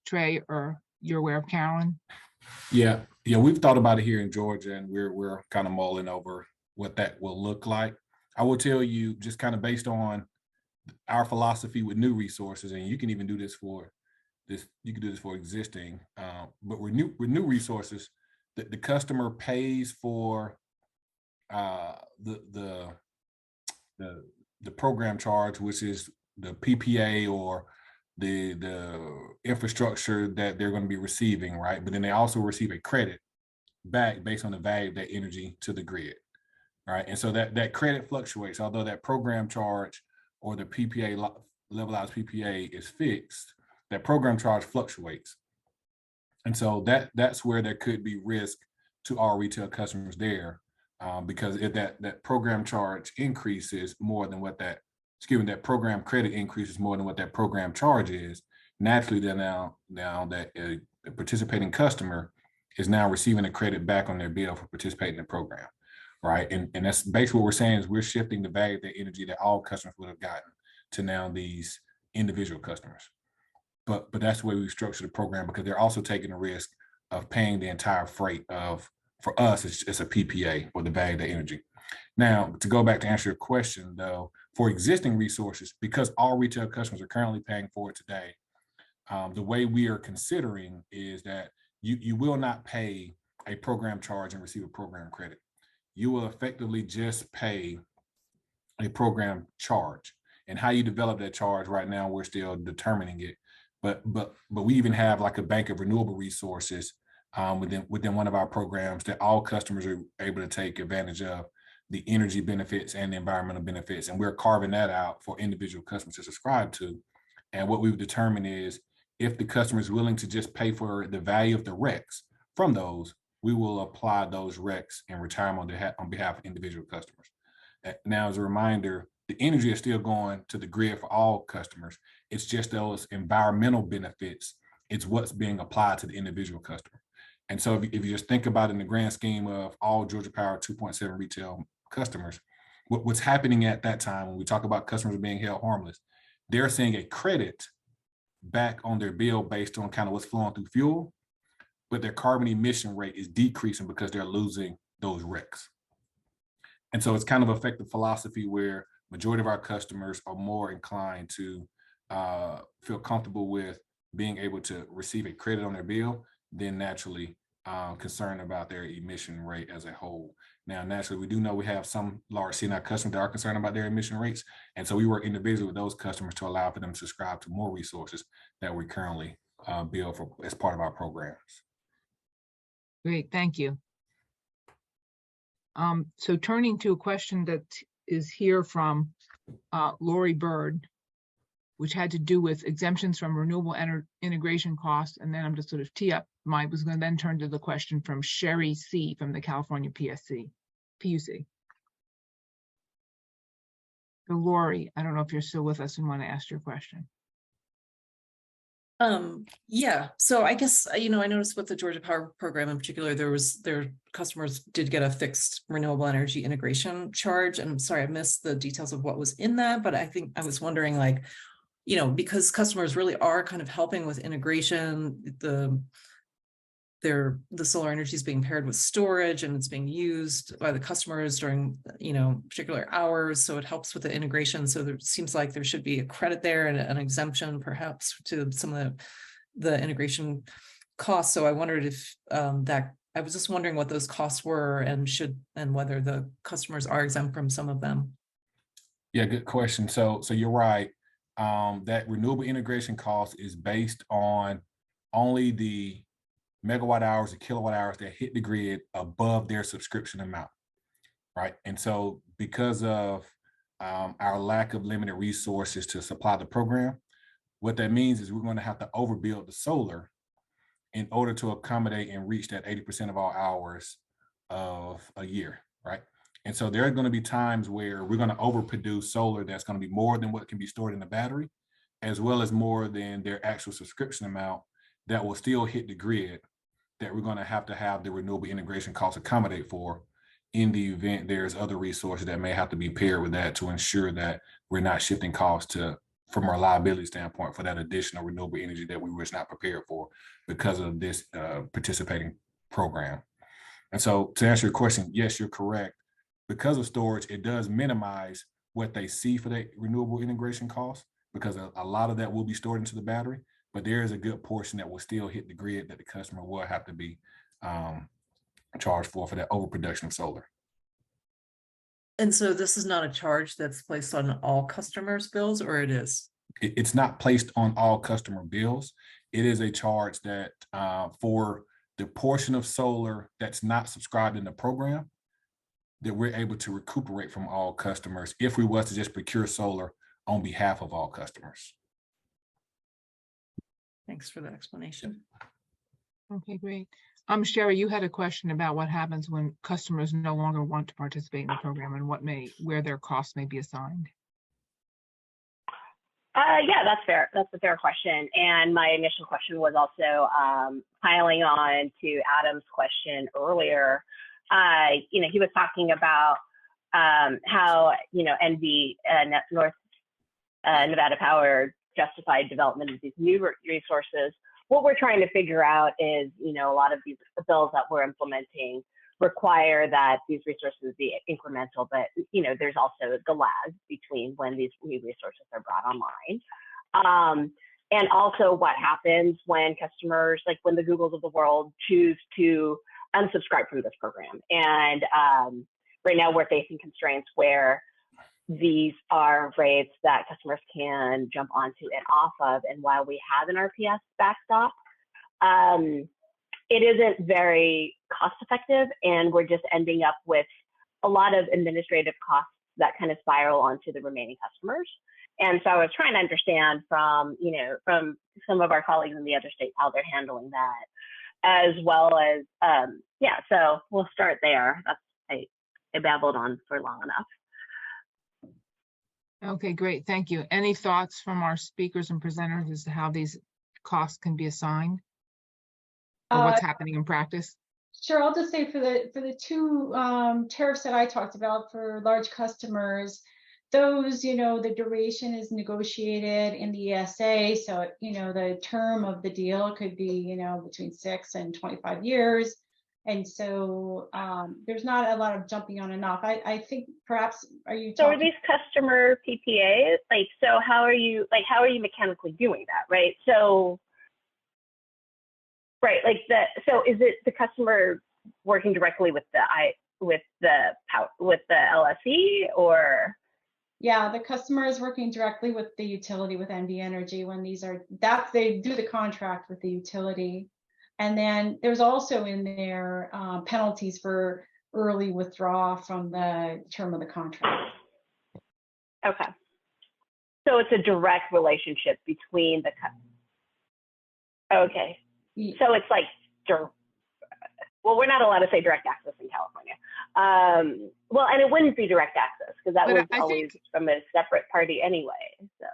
Trey, or you're aware of, Carolyn? Yeah, we've thought about it here in Georgia, and we're kind of mulling over what that will look like. I will tell you, just kind of based on our philosophy with new resources, and you can even do this for existing, but with new resources, the customer pays for the program charge, which is the PPA or the infrastructure that they're going to be receiving, right? But then they also receive a credit back based on the value of that energy to the grid. Right, and so that credit fluctuates. Although that program charge or the PPA levelized PPA is fixed, that program charge fluctuates, and so that's where there could be risk to our retail customers there, because if that program charge increases more than what that program credit increases more than what that program charge is, naturally then now that a participating customer is now receiving a credit back on their bill for participating in the program. Right. And that's basically what we're saying is we're shifting the value of the energy that all customers would have gotten to now these individual customers. But that's the way we structure the program, because they're also taking the risk of paying the entire freight of, for us, it's a PPA, or the value of the energy. Now, to go back to answer your question, though, for existing resources, because all retail customers are currently paying for it today, The way we are considering is that you will not pay a program charge and receive a program credit. You will effectively just pay a program charge. And how you develop that charge right now, we're still determining it. But we even have like a bank of renewable resources within one of our programs that all customers are able to take advantage of the energy benefits and the environmental benefits. And we're carving that out for individual customers to subscribe to. And what we've determined is if the customer is willing to just pay for the value of the RECs from those, we will apply those RECs and retirement on behalf of individual customers. Now, as a reminder, the energy is still going to the grid for all customers. It's just those environmental benefits. It's what's being applied to the individual customer. And so if you just think about it in the grand scheme of all Georgia Power 2.7 retail customers, what's happening at that time when we talk about customers being held harmless, they're seeing a credit back on their bill based on kind of what's flowing through fuel, but their carbon emission rate is decreasing because they're losing those RECs. And so it's kind of effective philosophy where majority of our customers are more inclined to feel comfortable with being able to receive a credit on their bill than naturally concerned about their emission rate as a whole. Now, naturally, we do know we have some large C&I customers that are concerned about their emission rates. And so we work individually with those customers to allow for them to subscribe to more resources that we currently bill for as part of our programs. Great, thank you. So turning to a question that is here from Lori Bird, which had to do with exemptions from renewable integration costs. And then I'm just sort of tee up. I was going to then turn to the question from Sherry C. from the California PUC. So Lori, I don't know if you're still with us and want to ask your question. Yeah, so I guess, I noticed with the Georgia Power program in particular, their customers did get a fixed renewable energy integration charge. And I'm sorry, I missed the details of what was in that, but I think I was wondering, like, because customers really are kind of helping with integration, the solar energy is being paired with storage and it's being used by the customers during, particular hours. So it helps with the integration. So there seems like there should be a credit there and an exemption perhaps to some of the integration costs. So I wondered if I was just wondering what those costs were and whether the customers are exempt from some of them. Yeah, good question. So you're right. That renewable integration cost is based on only the megawatt hours and kilowatt hours that hit the grid above their subscription amount, right? And so because of our lack of limited resources to supply the program, what that means is we're going to have to overbuild the solar in order to accommodate and reach that 80% of all hours of a year, right? And so there are going to be times where we're going to overproduce solar that's going to be more than what can be stored in the battery, as well as more than their actual subscription amount that will still hit the grid, that we're going to have the renewable integration costs accommodate for in the event there's other resources that may have to be paired with that to ensure that we're not shifting costs from a reliability standpoint for that additional renewable energy that we were not prepared for because of this participating program. And so to answer your question, yes, you're correct. Because of storage, it does minimize what they see for that renewable integration cost, because a lot of that will be stored into the battery, but there is a good portion that will still hit the grid that the customer will have to be charged for that overproduction of solar. And so this is not a charge that's placed on all customers' bills, or it is? It's not placed on all customer bills. It is a charge that for the portion of solar that's not subscribed in the program, that we're able to recuperate from all customers if we was to just procure solar on behalf of all customers. Thanks for the explanation. Okay, great. Sherry, you had a question about what happens when customers no longer want to participate in the program and where their costs may be assigned. Yeah, that's fair. That's a fair question. And my initial question was also piling on to Adam's question earlier. He was talking about how, North Nevada Power justified development of these new resources. What we're trying to figure out is, a lot of these bills that we're implementing require that these resources be incremental, but, there's also the lag between when these new resources are brought online. and also what happens when customers, like when the Googles of the world, choose to unsubscribe from this program. And right now we're facing constraints where these are rates that customers can jump onto and off of. And while we have an RPS backstop, it isn't very cost effective, and we're just ending up with a lot of administrative costs that kind of spiral onto the remaining customers. And so I was trying to understand from, from some of our colleagues in the other states how they're handling that, as well as, yeah, so we'll start there. I babbled on for long enough. Okay, great. Thank you. Any thoughts from our speakers and presenters as to how these costs can be assigned? Or what's happening in practice? Sure, I'll just say for the two tariffs that I talked about for large customers, those, the duration is negotiated in the ESA. So, the term of the deal could be, between 6 and 25 years. And so there's not a lot of jumping on and off. I think perhaps, are you So are these customer PPAs? So how are you mechanically doing that, right? So, right, so is it the customer working directly with the LSE, or? Yeah, the customer is working directly with the utility, with NV Energy, when they do the contract with the utility. And then there's also in there penalties for early withdrawal from the term of the contract. Okay. So it's a direct relationship between the okay. So it's like, well, we're not allowed to say direct access in California. Well, and it wouldn't be direct access because that was always from a separate party anyway. So.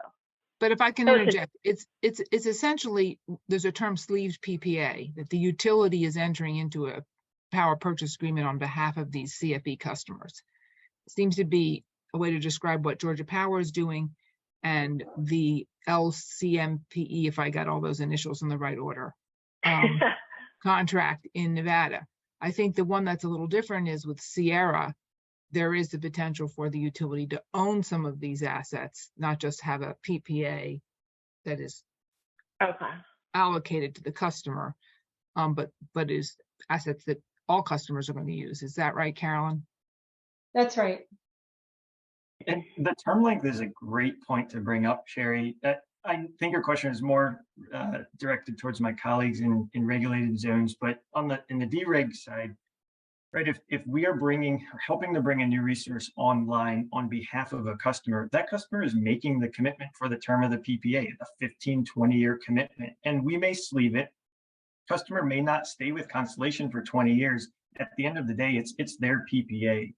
But if I can interject, it's essentially, there's a term sleeved PPA that the utility is entering into a power purchase agreement on behalf of these CFE customers. It seems to be a way to describe what Georgia Power is doing, and the LCMPE, if I got all those initials in the right order, contract in Nevada. I think the one that's a little different is with Sierra. There is the potential for the utility to own some of these assets, not just have a PPA that is allocated to the customer, but is assets that all customers are going to use. Is that right, Carolyn? That's right. And the term length is a great point to bring up, Sherry. I think your question is more directed towards my colleagues in regulated zones, but in the dereg side, right? If we are helping to bring a new resource online on behalf of a customer, that customer is making the commitment for the term of the PPA, a 15, 20-year commitment, and we may sleeve it. Customer may not stay with Constellation for 20 years. At the end of the day, it's their PPA.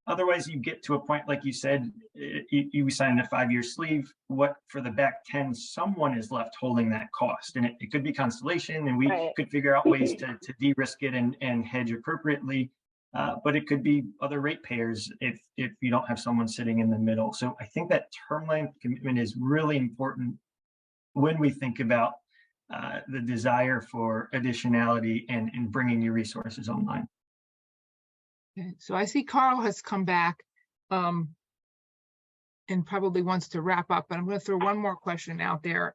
Otherwise, you get to a point, like you said, you sign a 5-year sleeve. What for the back 10, someone is left holding that cost, and it could be Constellation, and we could figure out ways to de-risk it and hedge appropriately. But it could be other ratepayers if you don't have someone sitting in the middle. So I think that term length commitment is really important when we think about the desire for additionality and bringing new resources online. Okay, so I see Carl has come back and probably wants to wrap up, but I'm going to throw one more question out there,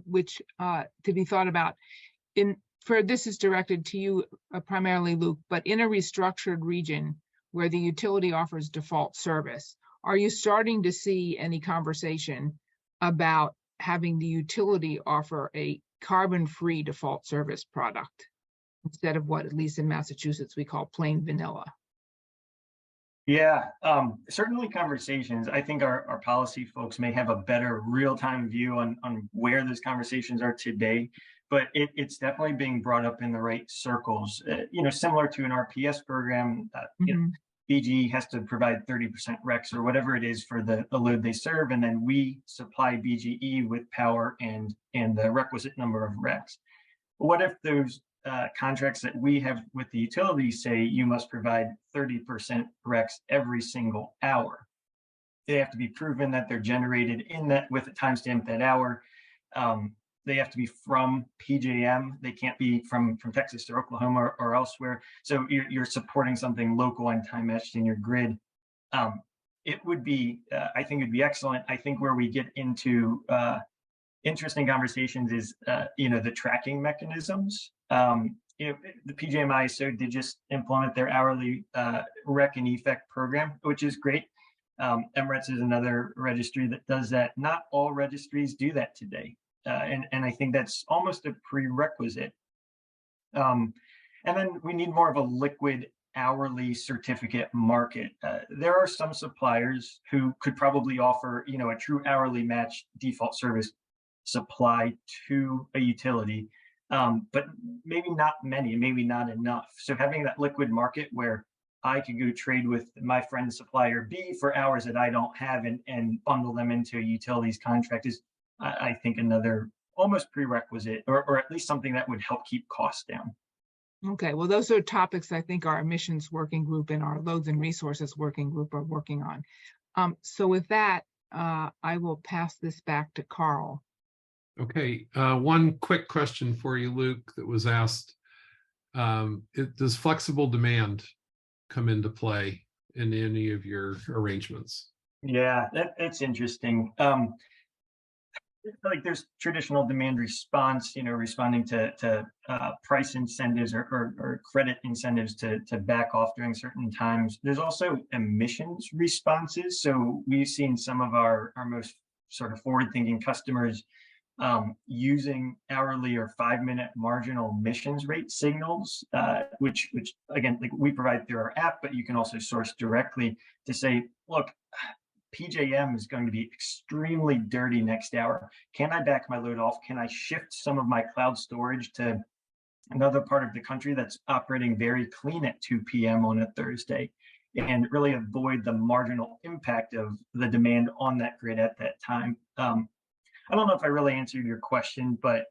which to be thought about. This is directed to you primarily, Luke, but in a restructured region where the utility offers default service, are you starting to see any conversation about having the utility offer a carbon-free default service product instead of what, at least in Massachusetts, we call plain vanilla? Yeah, certainly conversations. I think our policy folks may have a better real-time view on where those conversations are today, but it's definitely being brought up in the right circles. Similar to an RPS program, BGE has to provide 30% RECs or whatever it is for the load they serve, and then we supply BGE with power and the requisite number of RECs. What if those contracts that we have with the utilities say you must provide 30% RECs every single hour? They have to be proven that they're generated in that with a timestamp that hour. They have to be from PJM. They can't be from Texas or Oklahoma or elsewhere. So you're supporting something local and time matched in your grid. It would be, I think it'd be excellent. I think where we get into interesting conversations is, the tracking mechanisms. The PJMISO did just implement their hourly rec and effect program, which is great. MRETS is another registry that does that. Not all registries do that today. And I think that's almost a prerequisite. And then we need more of a liquid hourly certificate market. There are some suppliers who could probably offer, a true hourly match default service supply to a utility, but maybe not many, maybe not enough. So having that liquid market where I could go trade with my friend supplier B for hours that I don't have and bundle them into a utilities contract is, I think, another almost prerequisite, or at least something that would help keep costs down. Okay, well, those are topics I think our emissions working group and our loads and resources working group are working on. So with that, I will pass this back to Carl. Okay, one quick question for you, Luke, that was asked. Does flexible demand come into play in any of your arrangements? Yeah, that's interesting. Like there's traditional demand response, responding to price incentives or credit incentives to back off during certain times. There's also emissions responses. So we've seen some of our most sort of forward-thinking customers using hourly or 5-minute marginal emissions rate signals, which again, like we provide through our app, but you can also source directly to say, look, PJM is going to be extremely dirty next hour. Can I back my load off? Can I shift some of my cloud storage to another part of the country that's operating very clean at 2 p.m. on a Thursday, and really avoid the marginal impact of the demand on that grid at that time? I don't know if I really answered your question, but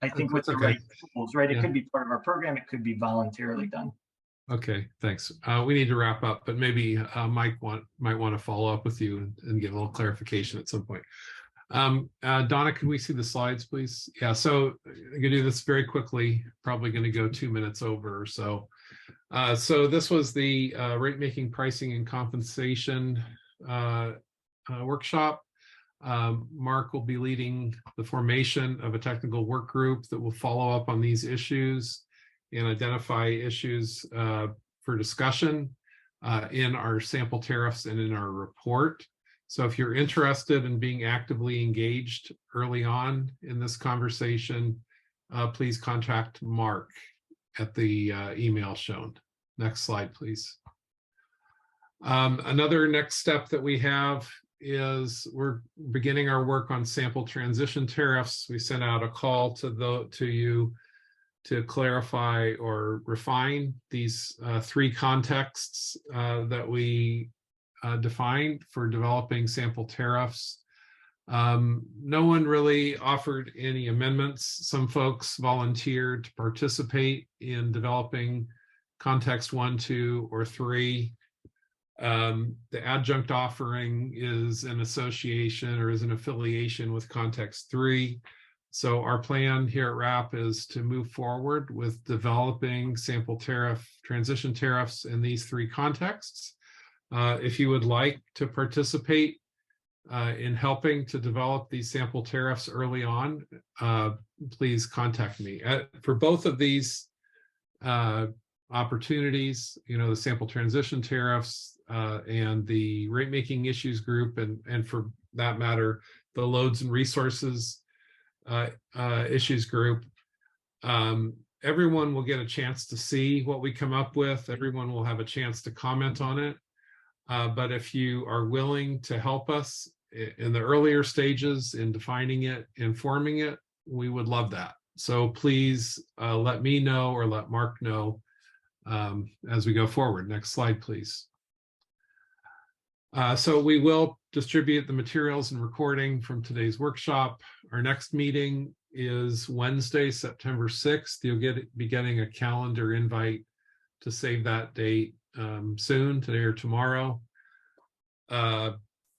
I think with the right tools, right? It could be part of our program. It could be voluntarily done. Okay, thanks. We need to wrap up, but maybe Mike might want to follow up with you and give a little clarification at some point. Donna, can we see the slides, please? Yeah, so I'm going to do this very quickly, probably going to go 2 minutes over or so. So this was the rate making, pricing, and compensation workshop. Mark will be leading the formation of a technical work group that will follow up on these issues and identify issues for discussion in our sample tariffs and in our report. So if you're interested in being actively engaged early on in this conversation, please contact Mark at the email shown. Next slide, please. Another next step that we have is we're beginning our work on sample transition tariffs. We sent out a call to you to clarify or refine these 3 contexts that we defined for developing sample tariffs. No one really offered any amendments. Some folks volunteered to participate in developing context 1, 2, or 3. The adjunct offering is an association or is an affiliation with context 3. So our plan here at RAP is to move forward with developing sample tariff transition tariffs in these 3 contexts. If you would like to participate in helping to develop these sample tariffs early on, please contact me. For both of these opportunities, the sample transition tariffs and the rate making issues group, and for that matter, the loads and resources issues group, everyone will get a chance to see what we come up with. Everyone will have a chance to comment on it. But if you are willing to help us in the earlier stages in defining it, informing it, we would love that. So please let me know or let Mark know as we go forward. Next slide, please. So we will distribute the materials and recording from today's workshop. Our next meeting is Wednesday, September 6th. You'll be getting a calendar invite to save that date soon, today or tomorrow.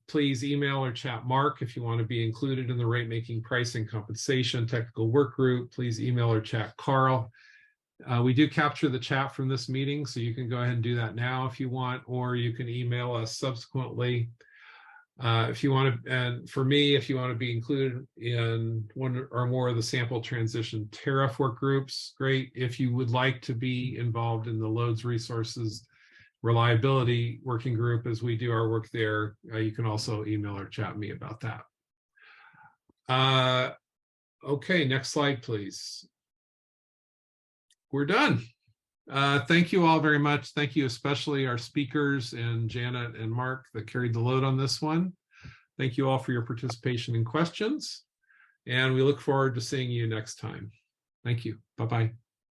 Please email or chat Mark if you want to be included in the rate making, pricing, compensation technical work group. Please email or chat Carl. We do capture the chat from this meeting, so you can go ahead and do that now if you want, or you can email us subsequently. If you want to, and for me, if you want to be included in one or more of the sample transition tariff work groups, great. If you would like to be involved in the loads resources reliability working group as we do our work there, you can also email or chat me about that. Okay, next slide, please. We're done. Thank you all very much. Thank you, especially our speakers and Janet and Mark that carried the load on this one. Thank you all for your participation and questions. And we look forward to seeing you next time. Thank you. Bye-bye.